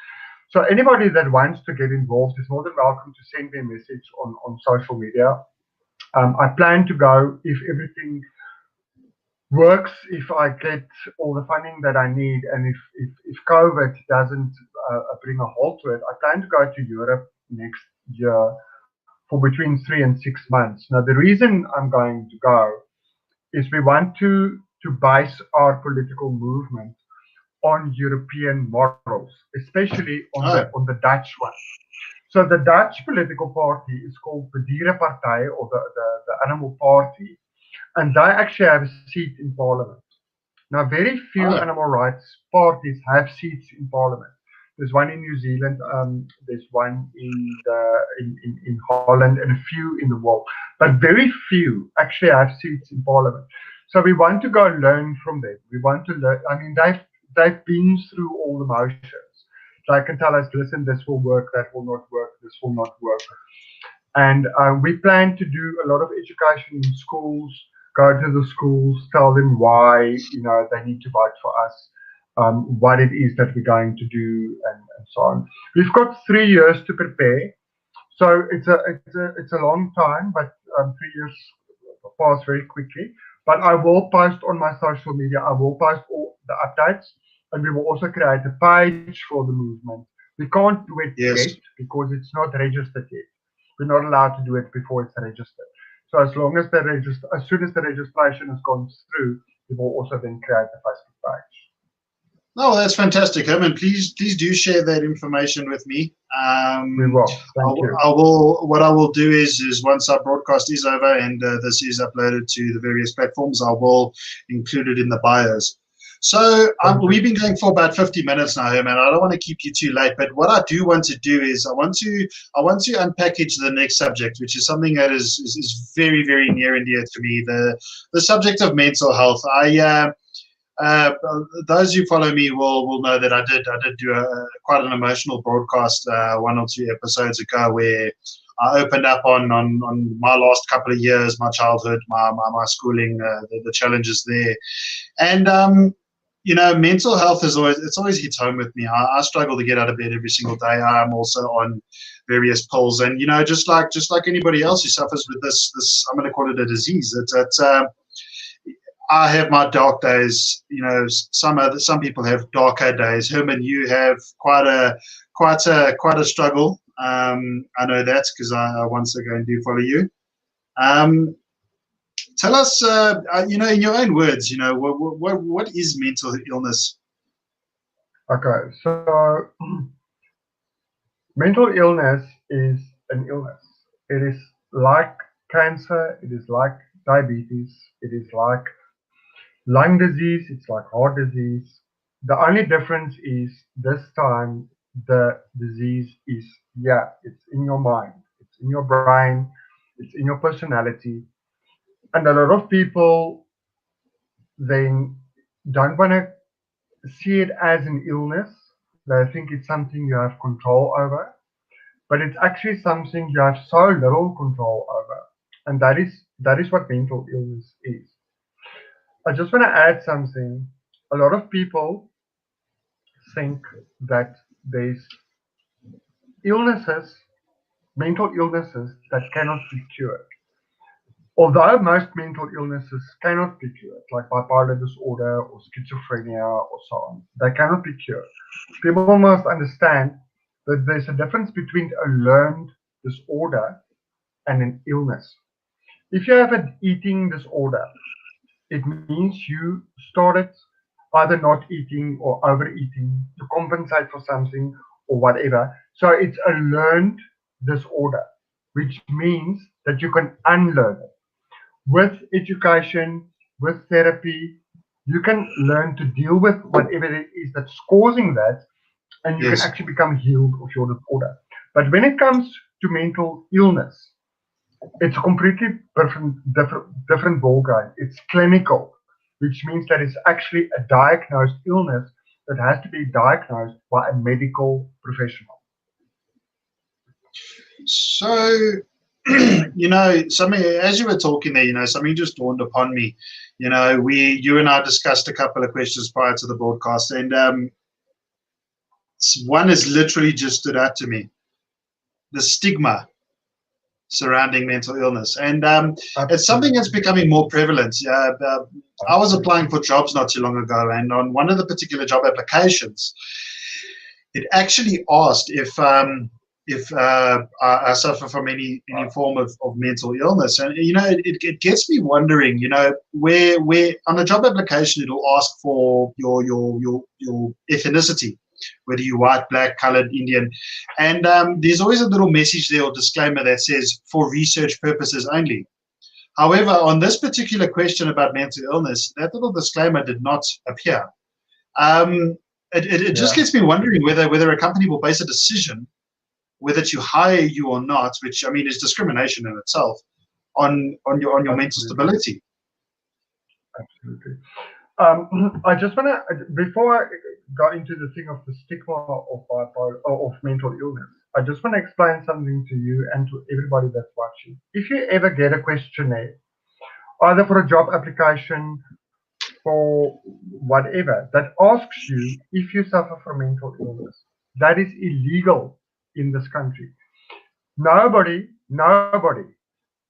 So anybody that wants to get involved is more than welcome to send me a message on social media. I plan to go if everything works, if I get all the funding that I need, and if COVID doesn't bring a halt to it, I plan to go to Europe next year for between 3 and 6 months. Now, the reason I'm going to go is we want to base our political movement on European models, especially on the Dutch one. So the Dutch political party is called the Dierenpartij, or the Animal Party, and they actually have a seat in parliament. Now, very few animal rights parties have seats in parliament. There's one in New Zealand, there's one in Holland, and a few in the world, but very few actually have seats in parliament. So we want to go learn from them. We want to learn. I mean, they've been through all the motions. They can tell us, listen, this will work, that will not work, this will not work. And we plan to do a lot of education in schools, go to the schools, tell them why they need to vote for us, what it is that we're going to do, and so on. We've got 3 years to prepare, so it's a long time, but 3 years pass very quickly. But I will post on my social media. I will post all the updates, and we will also create a page for the movement. We can't do it yet because it's not registered yet. We're not allowed to do it before it's registered. So as soon as the registration has gone through, we will also then create a Facebook page. No, that's fantastic, Herman. Please do share that information with me. We will. Thank you. What I will do is once our broadcast is over and this is uploaded to the various platforms, I will include it in the bios. So we've been going for about 50 minutes now, Herman. I don't want to keep you too late, but what I do want to do is I want to unpackage the next subject, which is something that is very, very near and dear to me, the subject of mental health. Those who follow me will know that I did do quite an emotional broadcast 1 or 2 episodes ago where I opened up on my last couple of years, my childhood, my schooling, the challenges there. And mental health is always hits home with me. I struggle to get out of bed every single day. I'm also on various pills, and just like anybody else who suffers with this I'm going to call it a disease. I have my dark days. Some people have darker days. Herman, you have quite a struggle. I know that because I once again do follow you. Tell us, in your own words, what is mental illness? Okay, so mental illness is an illness. It is like cancer, it is like diabetes, it is like lung disease, it's like heart disease. The only difference is this time the disease is, it's in your mind, it's in your brain, it's in your personality. And a lot of people then don't want to see it as an illness. They think it's something you have control over, but it's actually something you have so little control over. And that is what mental illness is. I just want to add something. A lot of people think that there's illnesses, mental illnesses, that cannot be cured. Although most mental illnesses cannot be cured, like bipolar disorder or schizophrenia or so on, they cannot be cured. People must understand that there's a difference between a learned disorder and an illness. If you have an eating disorder, it means you started either not eating or overeating to compensate for something or whatever. So it's a learned disorder, which means that you can unlearn it. With education, with therapy, you can learn to deal with whatever it is that's causing that, and you can Yes. actually become healed of your disorder. But when it comes to mental illness, it's a completely different ballgame. It's clinical, which means that it's actually a diagnosed illness that has to be diagnosed by a medical professional. So, something as you were talking there, something just dawned upon me. You and I discussed a couple of questions prior to the broadcast, and one has literally just stood out to me: the stigma surrounding mental illness, and it's something that's becoming more prevalent. I was applying for jobs not too long ago, and on one of the particular job applications, it actually asked if I suffer from any form of mental illness. And it gets me wondering, where on a job application it'll ask for your ethnicity, whether you're white, black, colored, Indian, and there's always a little message there or disclaimer that says for research purposes only. However, on this particular question about mental illness, that little disclaimer did not appear. It just gets me wondering whether a company will base a decision whether to hire you or not, which I mean is discrimination in itself, on your mental stability. Absolutely. I just want to, before I go into the thing of the stigma of bipolar or of mental illness, I just want to explain something to you and to everybody that's watching. If you ever get a questionnaire, either for a job application, for whatever, that asks you if you suffer from mental illness, that is illegal in this country. Nobody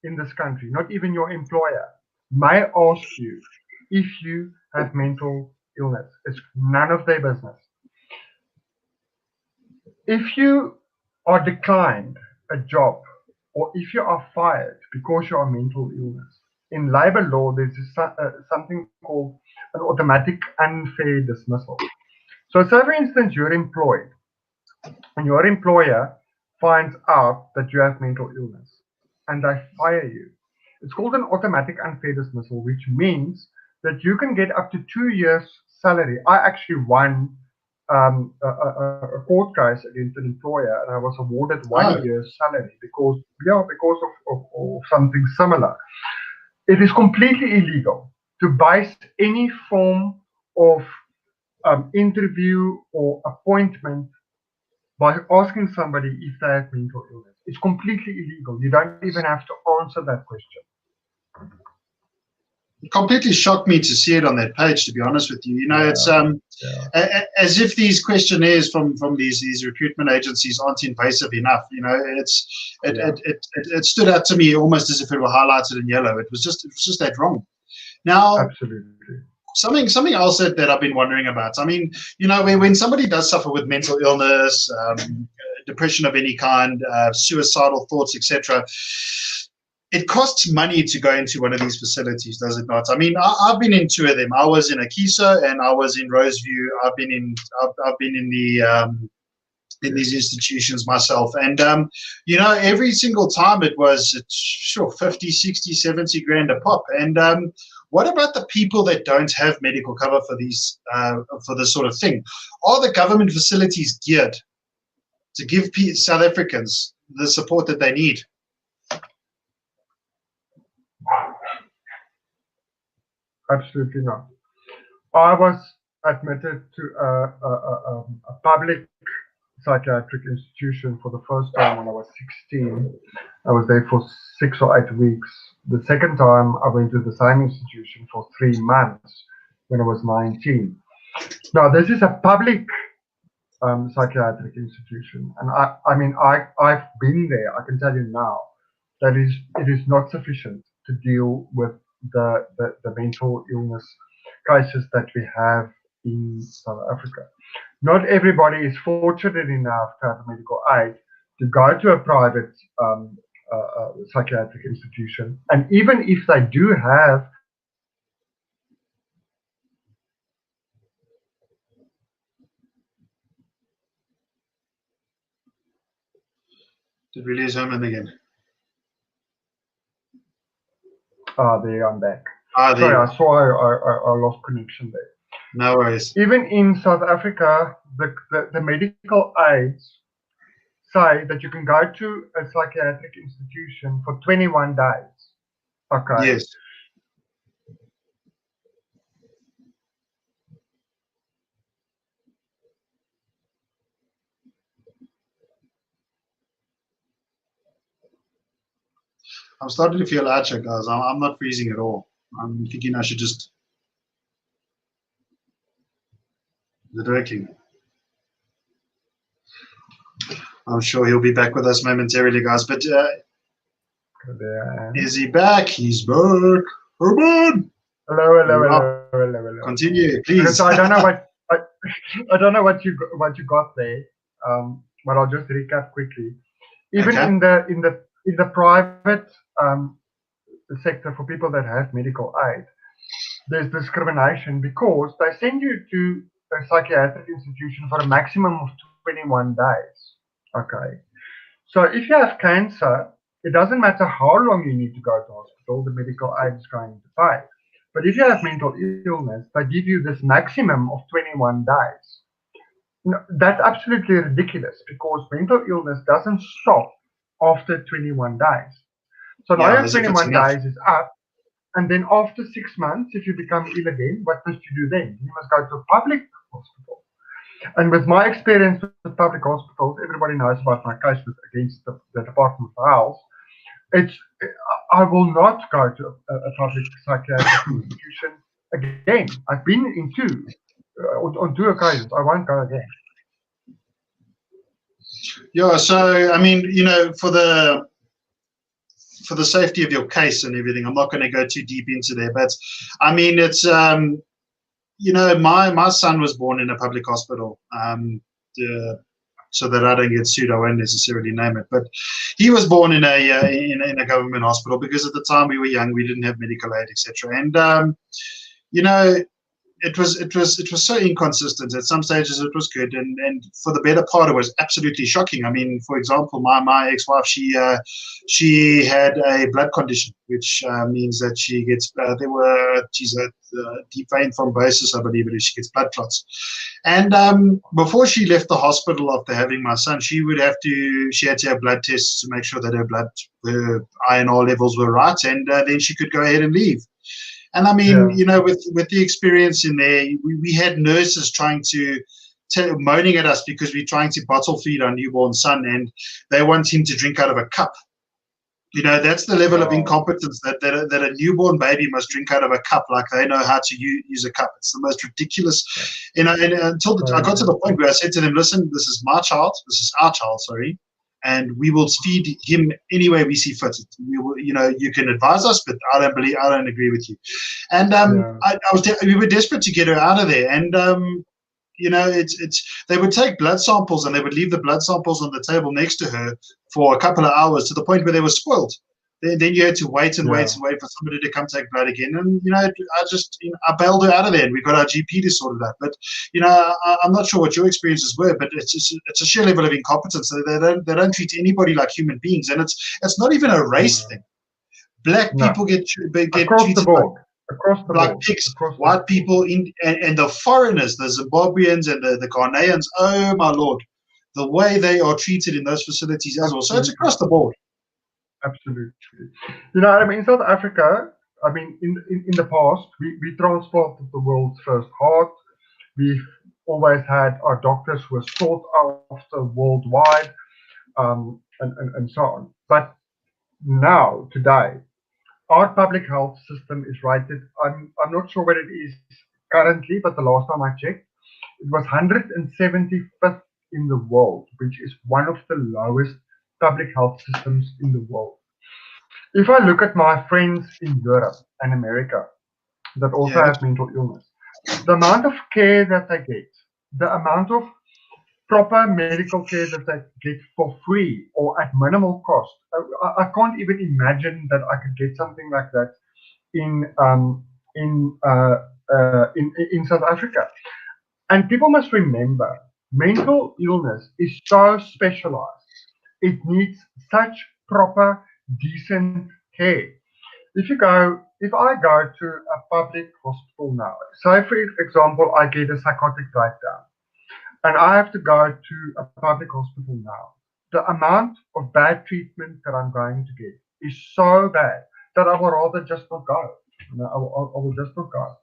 in this country, not even your employer, may ask you if you have mental illness. It's none of their business. If you are declined a job or if you are fired because you are mental illness, in labor law, there's something called an automatic unfair dismissal. So say, for instance, you're employed and your employer finds out that you have mental illness and they fire you. It's called an automatic unfair dismissal, which means that you can get up to 2 years' salary. I actually won a court case against an employer, and I was awarded 1 year's salary because of something similar. It is completely illegal to base any form of interview or appointment by asking somebody if they have mental illness. It's completely illegal. You don't even have to answer that question. It completely shocked me to see it on that page, to be honest with you. You know, it's as if these questionnaires from these recruitment agencies aren't invasive enough. You know, it stood out to me almost as if it were highlighted in yellow. It was just that wrong. Now, absolutely. Something else that I've been wondering about. I mean, you know, when somebody does suffer with mental illness, depression of any kind, suicidal thoughts, etc., it costs money to go into one of these facilities, does it not? I mean, I've been in two of them. I was in Akiso and I was in Roseview. I've been in the in these institutions myself, and you know, every single time it was sure 50, 60, 70 grand a pop. And what about the people that don't have medical cover for these for this sort of thing? Are the government facilities geared to give South Africans the support that they need? Absolutely not. I was admitted to a public psychiatric institution for the first time when I was 16. I was there for 6 or 8 weeks. The second time I went to the same institution for 3 months when I was 19. Now this is a public psychiatric institution, and I mean I've been there. I can tell you now that it is not sufficient to deal with the mental illness cases that we have in South Africa. Not everybody is fortunate enough to have medical aid to go to a private psychiatric institution, and even if they do have Did we lose Herman again? there I'm back. Sorry, I saw I lost connection there. No worries. Even in South Africa, the medical aids say that you can go to a psychiatric institution for 21 days. Okay. Yes. I'm starting to feel archer, guys. I'm not freezing at all. I'm thinking I should just. Is it working? I'm sure he'll be back with us momentarily, guys. But is he back? He's back. Herman! Hello. Continue, please. So I don't know what I don't know what you got there, but I'll just recap quickly. Even in the private sector for people that have medical aid, there's discrimination because they send you to a psychiatric institution for a maximum of 21 days. Okay. So if you have cancer, it doesn't matter how long you need to go to hospital, the medical aid is going to pay. But if you have mental illness, they give you this maximum of 21 days. No, that's absolutely ridiculous because mental illness doesn't stop after 21 days. So now your 21 days is up, and then after 6 months, if you become ill again, what must you do then? You must go to a public hospital. And with my experience with public hospitals, everybody knows about my case against the Department of Health. I will not go to a public psychiatric institution again. I've been in on 2 occasions. I won't go again. Yeah, so I mean, you know, for the safety of your case and everything, I'm not going to go too deep into there, but I mean, it's you know, my son was born in a public hospital. So that I don't get sued, I won't necessarily name it. But he was born in a government hospital because at the time we were young, we didn't have medical aid, etc. And you know, it was so inconsistent. At some stages it was good, and for the better part it was absolutely shocking. I mean, for example, my ex-wife, she had a blood condition, which means that she gets she's a deep vein thrombosis, I believe it is. She gets blood clots, and before she left the hospital after having my son, she had to have blood tests to make sure that her iron ore levels were right, and then she could go ahead and leave. And I mean, you know, with the experience in there, we had nurses trying to moaning at us because we're trying to bottle feed our newborn son, and they want him to drink out of a cup. That's the level of incompetence that a newborn baby must drink out of a cup, like they know how to use a cup. It's the most ridiculous. And until I got to the point where I said to them, listen, this is my child, this is our child, sorry, and we will feed him any way we see fit. We will, you can advise us, but I don't agree with you. And we were desperate to get her out of there, and they would take blood samples and they would leave the blood samples on the table next to her for a couple of hours, to the point where they were spoiled. Then you had to wait and wait and wait for somebody to come take blood again. And I bailed her out of there, and we got our GP to sort it out. But I'm not sure what your experiences were, but it's a sheer level of incompetence. They don't treat anybody like human beings, and it's not even a race thing. Black people get across treated the board. Across the like pigs, white people and the foreigners, the Zimbabweans and the Ghanaians. Oh my Lord, the way they are treated in those facilities as well. So it's across the board. Absolutely. In South Africa, in the past, we transported the world's first heart. We've always had our doctors who were sought after worldwide, and so on. But now, today, our public health system is rated, I'm not sure what it is currently, but the last time I checked, it was 175th in the world, which is one of the lowest public health systems in the world. If I look at my friends in Europe and America that also have mental illness, the amount of care that they get, the amount of proper medical care that they get for free or at minimal cost, I can't even imagine that I could get something like that in South Africa. And people must remember, mental illness is so specialized. It needs such proper, decent care. If I go to a public hospital now, say for example, I get a psychotic breakdown, and I have to go to a public hospital now, the amount of bad treatment that I'm going to get is so bad that I would rather just not go. I will just not go.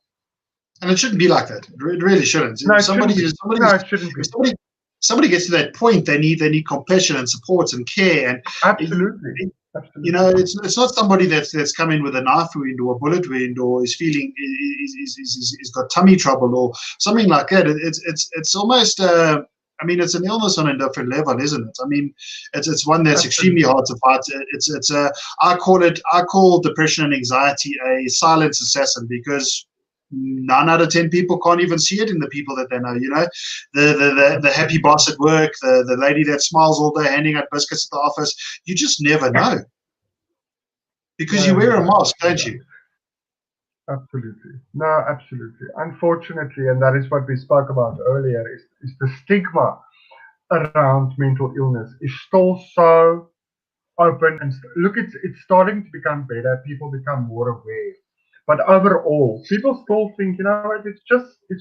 And it shouldn't be like that. It really shouldn't. No, it shouldn't be. Somebody gets to that point, they need compassion and support and care. And absolutely. It's not somebody that's come in with a knife wound or a bullet wound or is feeling is got tummy trouble or something like that. It's almost it's an illness on a different level, isn't it? It's one that's extremely hard to fight. I call depression and anxiety a silent assassin, because 9 out of 10 people can't even see it in the people that they know. The happy boss at work, the lady that smiles all day handing out biscuits at the office. You just never know, because you wear a mask, don't you? Absolutely. No, absolutely. Unfortunately, and that is what we spoke about earlier, is the stigma around mental illness is still so open. And look, it's starting to become better. People become more aware. But overall, people still think, it's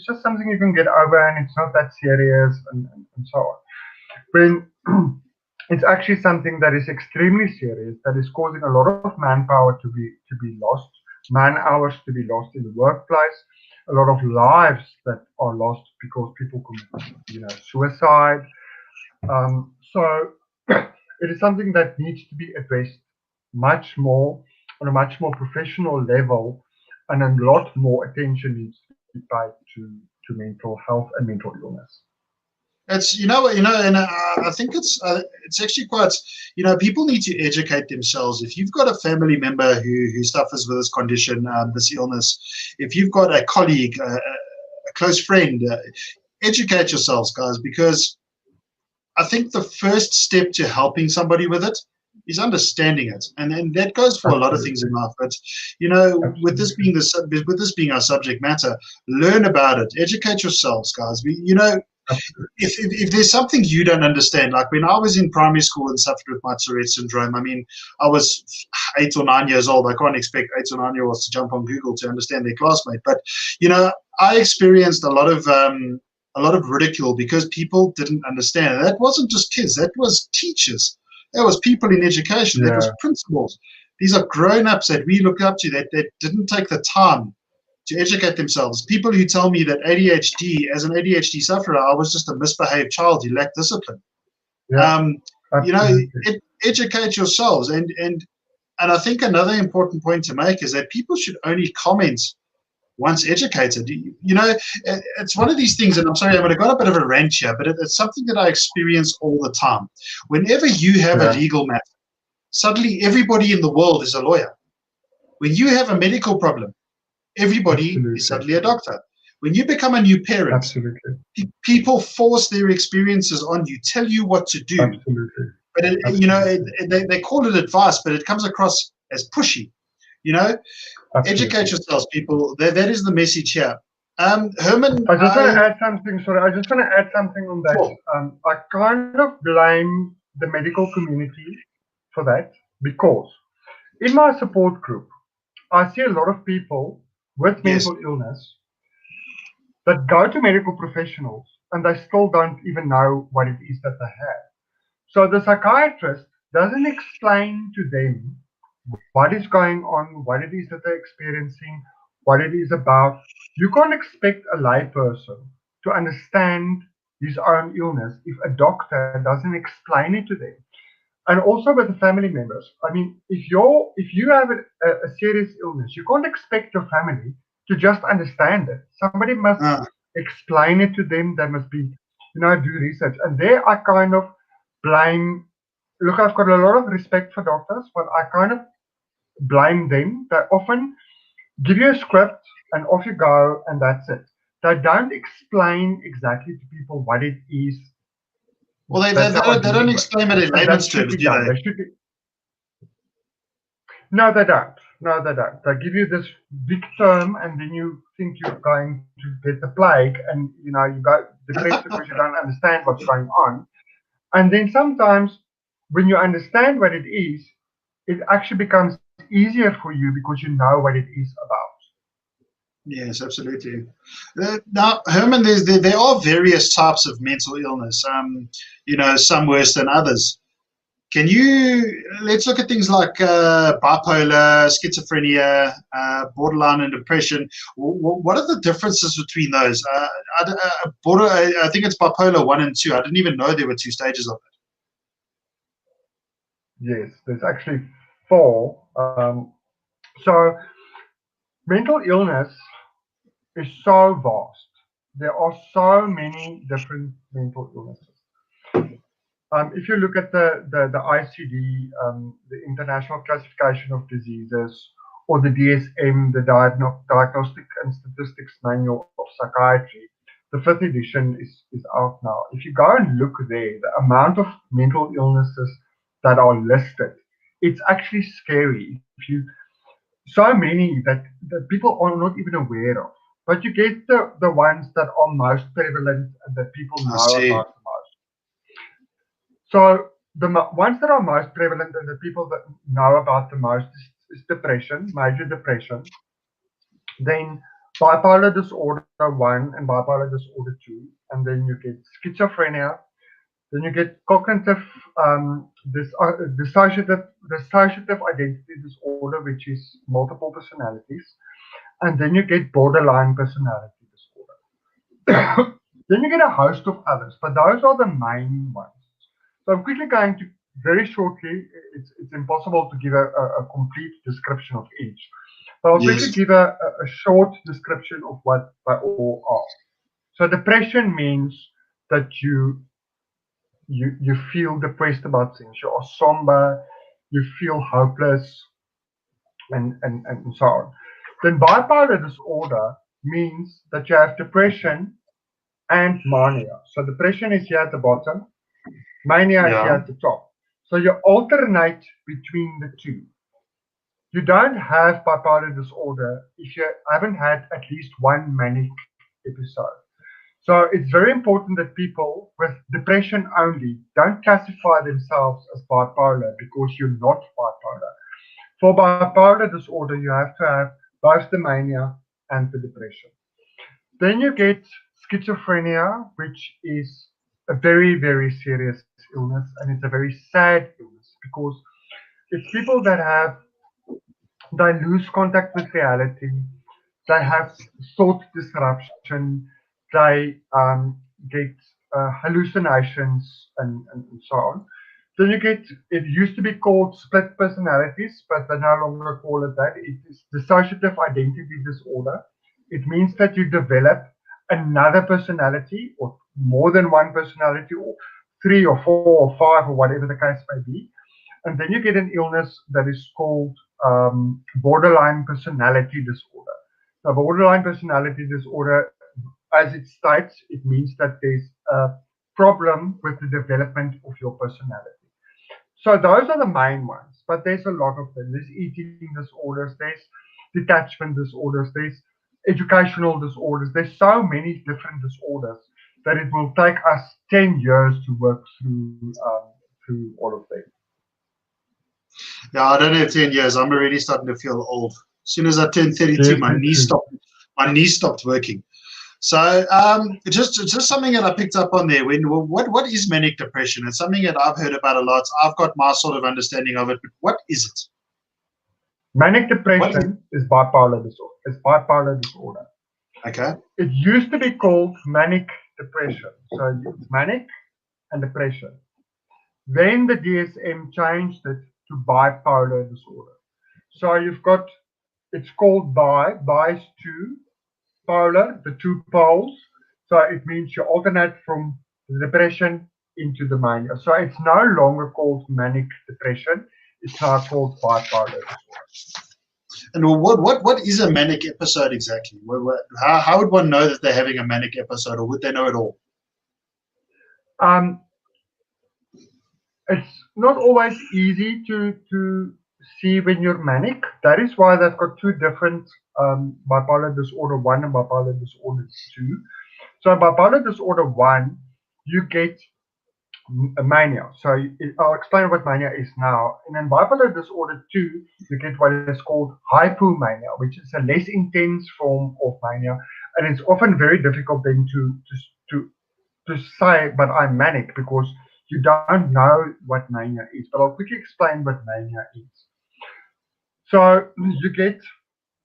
just something you can get over, and it's not that serious, and so on. When it's actually something that is extremely serious, that is causing a lot of manpower to be lost, man hours to be lost in the workplace, a lot of lives that are lost because people commit, suicide. So it is something that needs to be addressed much more on a much more professional level. And a lot more attention needs to be paid to mental health and mental illness. It's and I think it's actually quite, people need to educate themselves. If you've got a family member who suffers with this condition, this illness, if you've got a colleague, a close friend, educate yourselves, guys, because I think the first step to helping somebody with it is understanding it, and that goes for a lot of things in life. But with this being our subject matter, learn about it, educate yourselves, guys. If there's something you don't understand, like when I was in primary school and suffered with my Tourette syndrome, I was 8 or 9 years old. I can't expect 8 or 9-year-olds to jump on Google to understand their classmate. But I experienced a lot of ridicule because people didn't understand. And that wasn't just kids; that was teachers. There was people in education. There was principals. These are grown-ups that we look up to that didn't take the time to educate themselves. People who tell me that ADHD, as an ADHD sufferer, I was just a misbehaved child who lacked discipline. Yeah, You know, absolutely. educate yourselves. And I think another important point to make is that people should only comment once educated. You know, it's one of these things, and I'm sorry, I'm going to go on a bit of a rant here, but it's something that I experience all the time. Whenever you have a Yeah, legal matter, suddenly everybody in the world is a lawyer. When you have a medical problem, everybody is absolutely. suddenly a doctor. When you become a new parent, Absolutely. people force their experiences on you, tell you what to do. Absolutely. But, you know, Absolutely. they call it advice, but it comes across as pushy. You know, educate Absolutely. yourselves, people. That is the message here. Herman, I just want to add something. Sorry, I just want to add something on that. sure. I kind of blame the medical community for that because in my support group, I see a lot of people with Yes. mental illness that go to medical professionals and they still don't even know what it is that they have. So the psychiatrist doesn't explain to them what is going on, what it is that they're experiencing, what it is about. You can't expect a layperson to understand his own illness if a doctor doesn't explain it to them. And also with the family members. I mean, if you have a serious illness, you can't expect your family to just understand it. Somebody must Uh, explain it to them. They must be, do research. And there I kind of blame. Look, I've got a lot of respect for doctors, but I kind of blame them. They often give you a script and off you go, and that's it. They don't explain exactly to people what it is well, that they are they don't dealing with. explain it in And that layman's should terms, be do done. they? They should be. No, they don't. No, they don't. They give you this big term, and then you think you're going to get the plague, and you got depressed because you don't understand what's going on. And then sometimes, when you understand what it is, it actually becomes easier for you because you know what it is about. Yes, absolutely. Now, Herman, there are various types of mental illness. You know, some worse than others. Let's look at things like bipolar, schizophrenia, borderline, and depression. What are the differences between those? I think it's bipolar 1 and 2. I didn't even know there were two stages of Yes, there's actually four. So mental illness is so vast. There are so many different mental illnesses. If you look at the ICD, the International Classification of Diseases, or the DSM, the Diagnostic and Statistics Manual of Psychiatry, the fifth edition is out now. If you go and look there, the amount of mental illnesses that are listed, it's actually scary. If you so many that people are not even aware of. But you get the ones that are most prevalent and that people it. I know see. about the most. So the ones that are most prevalent and the people that know about the most is depression, major depression, then bipolar disorder 1 and bipolar disorder 2, and then you get schizophrenia, then you get cognitive dissociative identity disorder, which is multiple personalities, and then you get borderline personality disorder. Then you get a host of others, but those are the main ones. So I'm quickly going to very shortly. It's impossible to give a complete description of each, but I'll quickly Yes. give a short description of what they all are. So depression means that you feel depressed about things. You are somber. You feel hopeless, and so on. Then bipolar disorder means that you have depression and mania. So depression is here at the bottom, mania is here Yeah. at the top. So you alternate between the two. You don't have bipolar disorder if you haven't had at least one manic episode. So it's very important that people with depression only don't classify themselves as bipolar because you're not bipolar. For bipolar disorder, you have to have both the mania and the depression. Then you get schizophrenia, which is a very, very serious illness, and it's a very sad illness because it's people that have they lose contact with reality. they have thought disruption, they get hallucinations and so on. Then you get, it used to be called split personalities, but they no longer call it that. It is dissociative identity disorder. It means that you develop another personality or more than one personality or 3 or 4 or 5 or whatever the case may be. And then you get an illness that is called borderline personality disorder. Now, borderline personality disorder, as it states, it means that there's a problem with the development of your personality. So those are the main ones, but there's a lot of them. There's eating disorders, there's detachment disorders, there's educational disorders. There's so many different disorders that it will take us 10 years to work through all of them. Yeah, I don't have 10 years. I'm already starting to feel old. As soon as I turned 32, my knee stopped working. So just something that I picked up on there. What is manic depression? It's something that I've heard about a lot. I've got my sort of understanding of it, but what is it? Manic depression is bipolar disorder. It's bipolar disorder. Okay. It used to be called manic depression. So it's manic and depression. Then the DSM changed it to bipolar disorder. So you've got, it's called bi is two, polar, the two poles. So it means you alternate from the depression into the mania. So it's no longer called manic depression. It's now called bipolar disorder. And what is a manic episode exactly? How would one know that they're having a manic episode, or would they know at all? It's not always easy to see when you're manic. That is why they've got two different bipolar disorder 1 and bipolar disorder 2. So bipolar disorder 1, you get mania. So I'll explain what mania is now. And in bipolar disorder 2, you get what is called hypomania, which is a less intense form of mania. And it's often very difficult then to say, but I'm manic, because you don't know what mania is. But I'll quickly explain what mania is. So you get,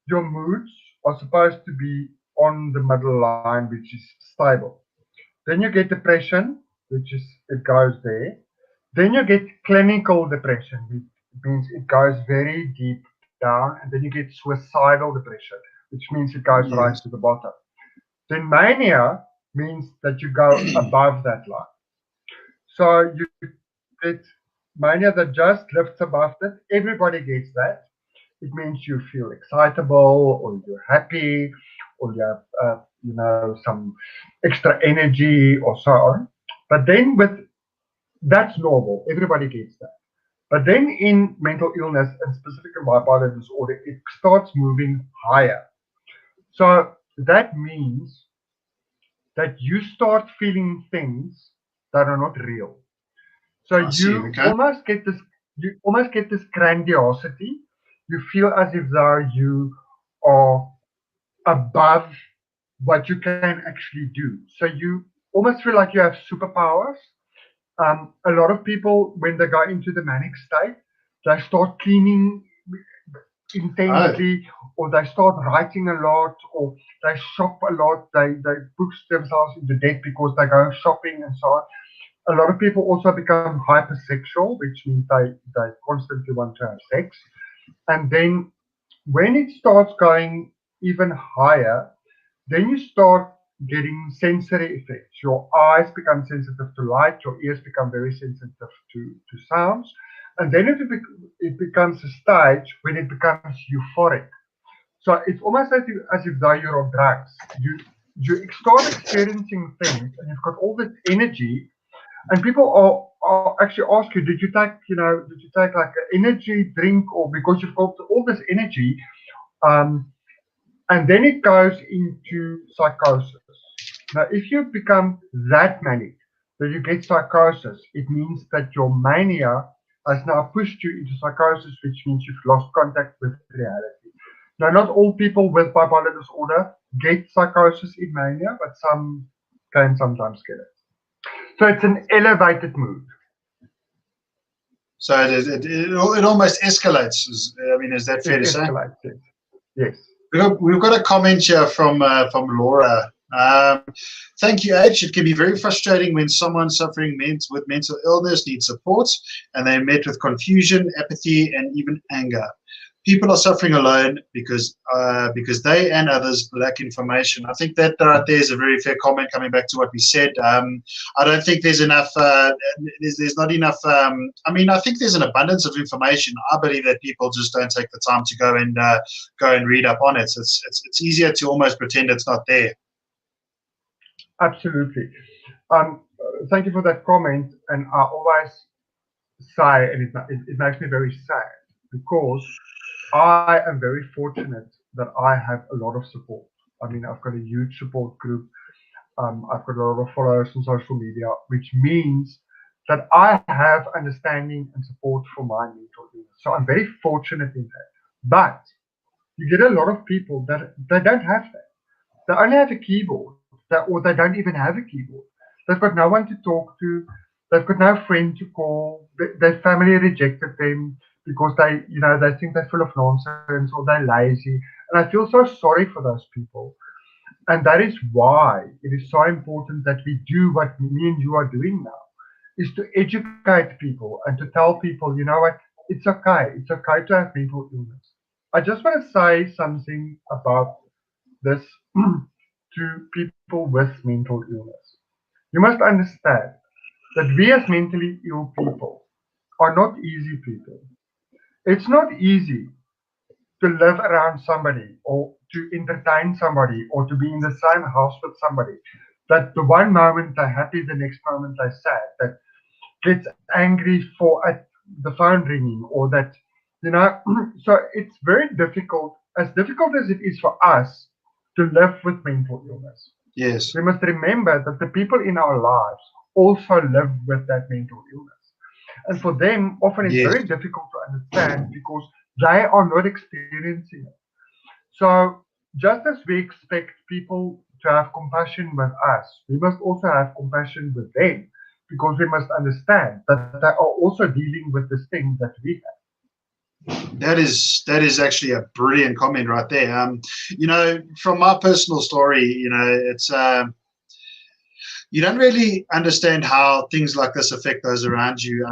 your moods are supposed to be on the middle line, which is stable. Then you get depression, which is, it goes there. Then you get clinical depression, which means it goes very deep down. And then you get suicidal depression, which means it goes right to the bottom. Then mania means that you go above that line. So you get mania that just lifts above that. Everybody gets that. It means you feel excitable, or you're happy, or you have some extra energy or so on. But then that's normal. Everybody gets that. But then in mental illness, and specifically bipolar disorder, it starts moving higher. So that means that you start feeling things that are not real. So you almost get this grandiosity. You feel as if though you are above what you can actually do. So you almost feel like you have superpowers. A lot of people, when they go into the manic state, they start cleaning intensely, or they start writing a lot, or they shop a lot. They push themselves into debt because they go shopping and so on. A lot of people also become hypersexual, which means they constantly want to have sex. And then when it starts going even higher, then you start getting sensory effects. Your eyes become sensitive to light, your ears become very sensitive to sounds. And then it becomes a stage when it becomes euphoric. So it's almost as if though you're on drugs. You start experiencing things, and you've got all this energy. And people are actually ask you, did you take like an energy drink, or because you've got all this energy, and then it goes into psychosis. Now, if you become that manic that you get psychosis, it means that your mania has now pushed you into psychosis, which means you've lost contact with reality. Now, not all people with bipolar disorder get psychosis in mania, but some can sometimes get it. So it's an elevated mood. So it almost escalates. Is that fair to say? Yes. We've got a comment here from Laura. Thank you, H. It can be very frustrating when someone suffering with mental illness needs support and they're met with confusion, apathy, and even anger. People are suffering alone because they and others lack information. I think that right there is a very fair comment coming back to what we said. I don't think there's enough, there's not enough, I mean, I think there's an abundance of information. I believe that people just don't take the time to go and read up on it. So it's easier to almost pretend it's not there. Absolutely. Thank you for that comment. And I always say, and it makes me very sad, because I am very fortunate that I have a lot of support. I mean, I've got a huge support group. I've got a lot of followers on social media, which means that I have understanding and support for my mental illness. So I'm very fortunate in that. But you get a lot of people that they don't have that. They only have a keyboard, or they don't even have a keyboard. They've got no one to talk to. They've got no friend to call. Their family rejected them because they think they're full of nonsense or they're lazy. And I feel so sorry for those people. And that is why it is so important that we do what me and you are doing now, is to educate people and to tell people, you know what, it's okay. It's okay to have mental illness. I just want to say something about this to people with mental illness. You must understand that we as mentally ill people are not easy people. It's not easy to live around somebody or to entertain somebody or to be in the same house with somebody that the one moment they're happy, the next moment they're sad, that gets angry for at the phone ringing, or that, so it's very difficult, as difficult as it is for us to live with mental illness. Yes. We must remember that the people in our lives also live with that mental illness. And for them, often it's very difficult to understand because they are not experiencing it. So just as we expect people to have compassion with us, we must also have compassion with them, because we must understand that they are also dealing with this thing that we have. That is actually a brilliant comment right there. From my personal story, it's you don't really understand how things like this affect those around you.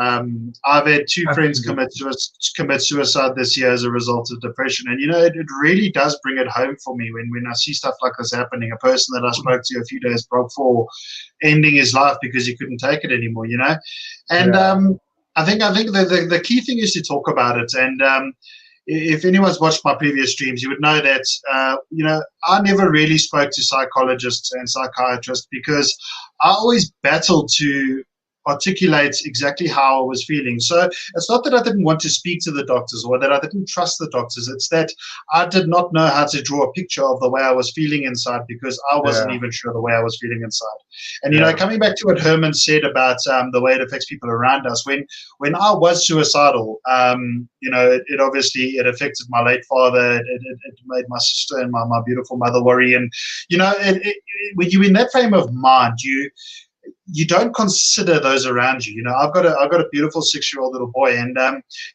I've had two friends commit suicide this year as a result of depression, and it really does bring it home for me when I see stuff like this happening. A person that I spoke to a few days before ending his life because he couldn't take it anymore. And I think the key thing is to talk about it. And if anyone's watched my previous streams, you would know that I never really spoke to psychologists and psychiatrists because I always battled to articulate exactly how I was feeling. So it's not that I didn't want to speak to the doctors or that I didn't trust the doctors. It's that I did not know how to draw a picture of the way I was feeling inside because I wasn't even sure the way I was feeling inside. And coming back to what Herman said about the way it affects people around us, when I was suicidal, it obviously it affected my late father. It made my sister and my beautiful mother worry. And when you're in that frame of mind, you don't consider those around you. I've got a beautiful 6-year-old little boy, and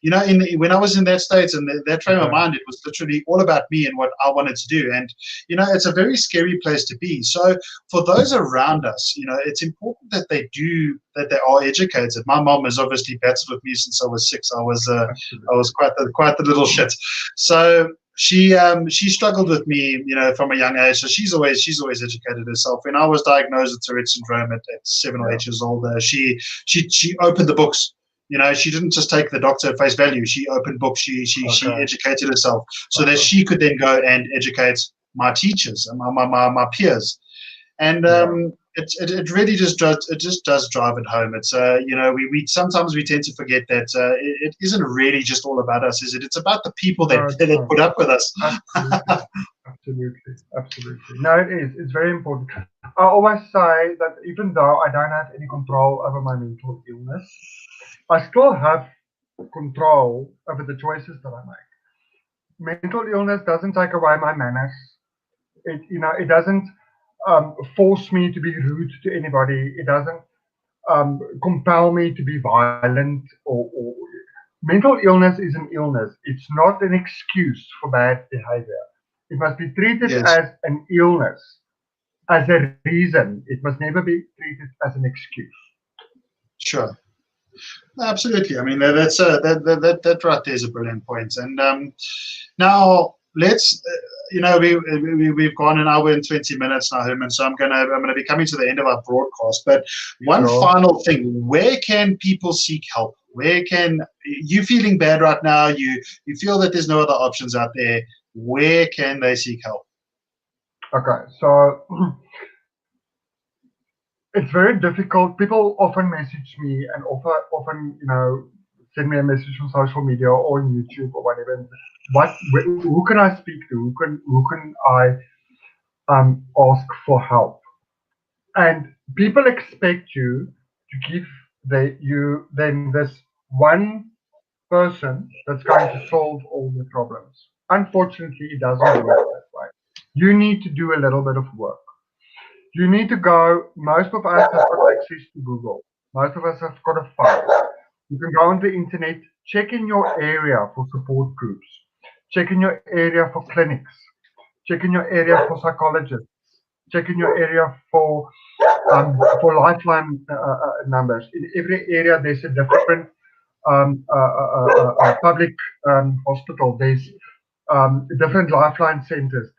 when I was in that state and that frame of mind, it was literally all about me and what I wanted to do. And it's a very scary place to be. So for those around us, it's important that they are educated. My mom has obviously battled with me since I was 6. I was quite the little shit. So she struggled with me, from a young age. So she's always educated herself. When I was diagnosed with Tourette syndrome at 7 or 8 years old, she opened the books. She didn't just take the doctor at face value. She opened books. She educated herself so that she could then go and educate my teachers and my peers. And it really just does drive it home. It's we sometimes we tend to forget that it isn't really just all about us, is it? It's about the people that put up with us. Absolutely. No, it is. It's very important. I always say that even though I don't have any control over my mental illness, I still have control over the choices that I make. Mental illness doesn't take away my manners. It doesn't force me to be rude to anybody. It doesn't compel me to be violent. Or mental illness is an illness. It's not an excuse for bad behavior. It must be treated Yes. as an illness, as a reason. It must never be treated as an excuse. Sure. Absolutely. I mean, that right there is a brilliant point. And now let's, we've gone an hour and 20 minutes now, Herman. So I'm gonna be coming to the end of our broadcast. But one final thing: where can people seek help? Where can you feeling bad right now? You feel that there's no other options out there. Where can they seek help? Okay, so it's very difficult. People often message me and often send me a message on social media or on YouTube or whatever. Who can I speak to? Who can I ask for help? And people expect you to give them this one person that's going to solve all the problems. Unfortunately, it doesn't work that way. You need to do a little bit of work. You need to go. Most of us have got access to Google. Most of us have got a phone. You can go on the internet, check in your area for support groups, check in your area for clinics, check in your area for psychologists, check in your area for lifeline numbers. In every area, there's a different public hospital. There's different lifeline centers.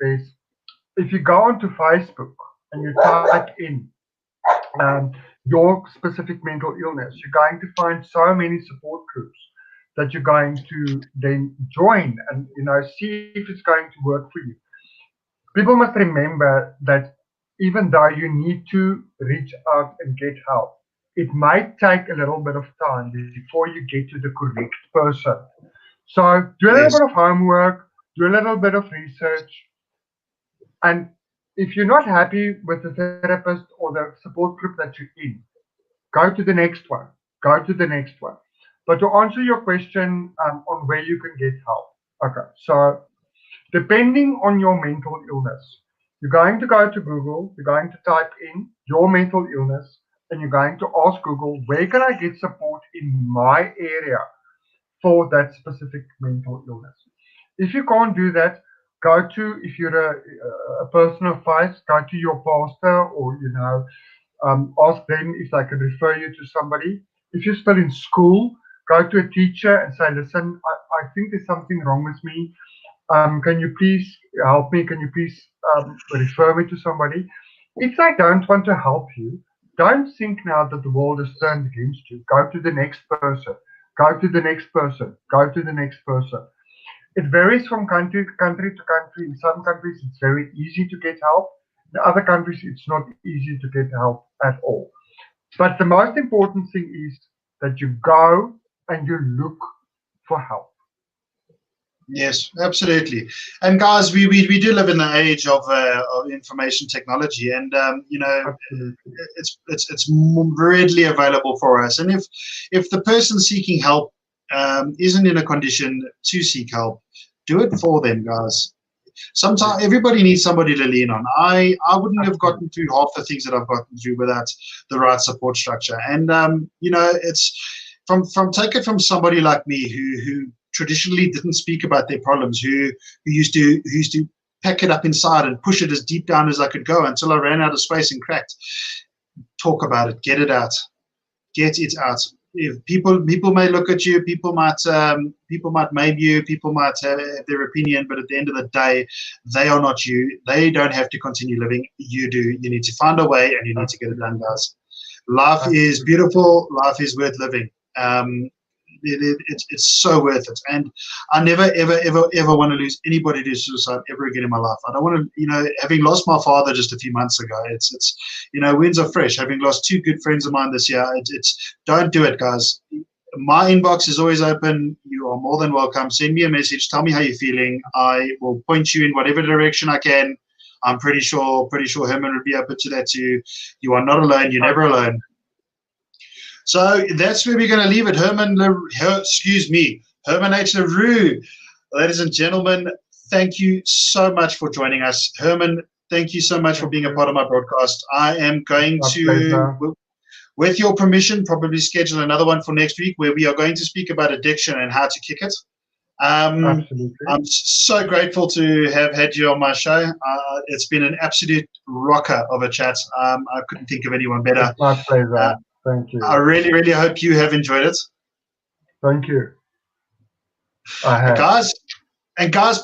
If you go onto Facebook and you type in your specific mental illness, you're going to find so many support groups that you're going to then join and see if it's going to work for you. People must remember that even though you need to reach out and get help, it might take a little bit of time before you get to the correct person. So do a little bit of homework, do a little bit of research, and if you're not happy with the therapist or the support group that you're in, go to the next one. Go to the next one. But to answer your question on where you can get help, okay, so depending on your mental illness, you're going to go to Google, you're going to type in your mental illness, and you're going to ask Google, where can I get support in my area for that specific mental illness? If you can't do that, if you're a person of faith, go to your pastor or, ask them if they can refer you to somebody. If you're still in school, go to a teacher and say, listen, I think there's something wrong with me. Can you please help me? Can you please refer me to somebody? If they don't want to help you, don't think now that the world is turned against you. Go to the next person. Go to the next person. Go to the next person. It varies from country to country. In some countries, it's very easy to get help. In other countries, it's not easy to get help at all. But the most important thing is that you go and you look for help. Yes, absolutely. And guys, we do live in the age of information technology, and it's readily available for us. And if the person seeking help isn't in a condition to seek help, do it for them, guys. Sometimes everybody needs somebody to lean on. I wouldn't have gotten through half the things that I've gotten through without the right support structure. And it's take it from somebody like me who traditionally didn't speak about their problems, who used to pack it up inside and push it as deep down as I could go until I ran out of space and cracked. Talk about it, get it out. If people may look at you, people might maybe you, people might have their opinion, but at the end of the day, they are not you. They don't have to continue living. You do. You need to find a way, and you need to get it done, guys. Life is beautiful. Life is worth living. It's so worth it, and I never ever want to lose anybody to suicide ever again in my life. I don't want to, having lost my father just a few months ago, it's winds are fresh. Having lost two good friends of mine this year, it's don't do it, guys. My inbox is always open. You are more than welcome. Send me a message. Tell me how you're feeling. I will point you in whatever direction I can. I'm pretty sure Herman would be open to that too. You are not alone. You're never alone. So that's where we're going to leave it. Herman H. Roux. Ladies and gentlemen, thank you so much for joining us. Herman, thank you so much for being a part of my broadcast. I am going to, with your permission, probably schedule another one for next week where we are going to speak about addiction and how to kick it. Absolutely. I'm so grateful to have had you on my show. It's been an absolute rocker of a chat. I couldn't think of anyone better. It's my pleasure. Thank you. I really, really hope you have enjoyed it. Thank you. I have. Guys,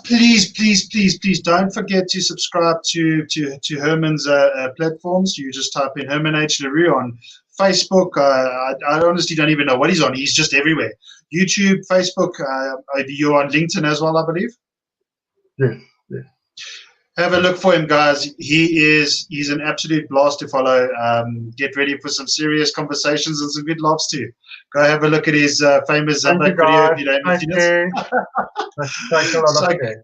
please don't forget to subscribe to Herman's platforms. You just type in Herman H. Roux on Facebook. I honestly don't even know what he's on. He's just everywhere. YouTube, Facebook. You're on LinkedIn as well, I believe. Yes. Have a look for him, guys. He's an absolute blast to follow. Get ready for some serious conversations and some good laughs too. Go have a look at his famous Zambak video if you haven't seen it. Thanks a lot of care.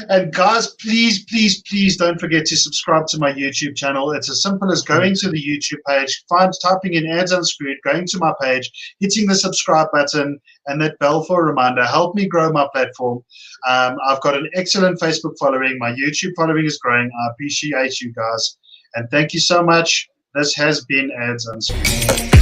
And guys, please don't forget to subscribe to my YouTube channel. It's as simple as going to the YouTube page, typing in Ads Unscrewed, going to my page, hitting the subscribe button and that bell for a reminder. Help me grow my platform. I've got an excellent Facebook following. My YouTube following is growing. I appreciate you guys. And thank you so much. This has been Ads Unscrewed.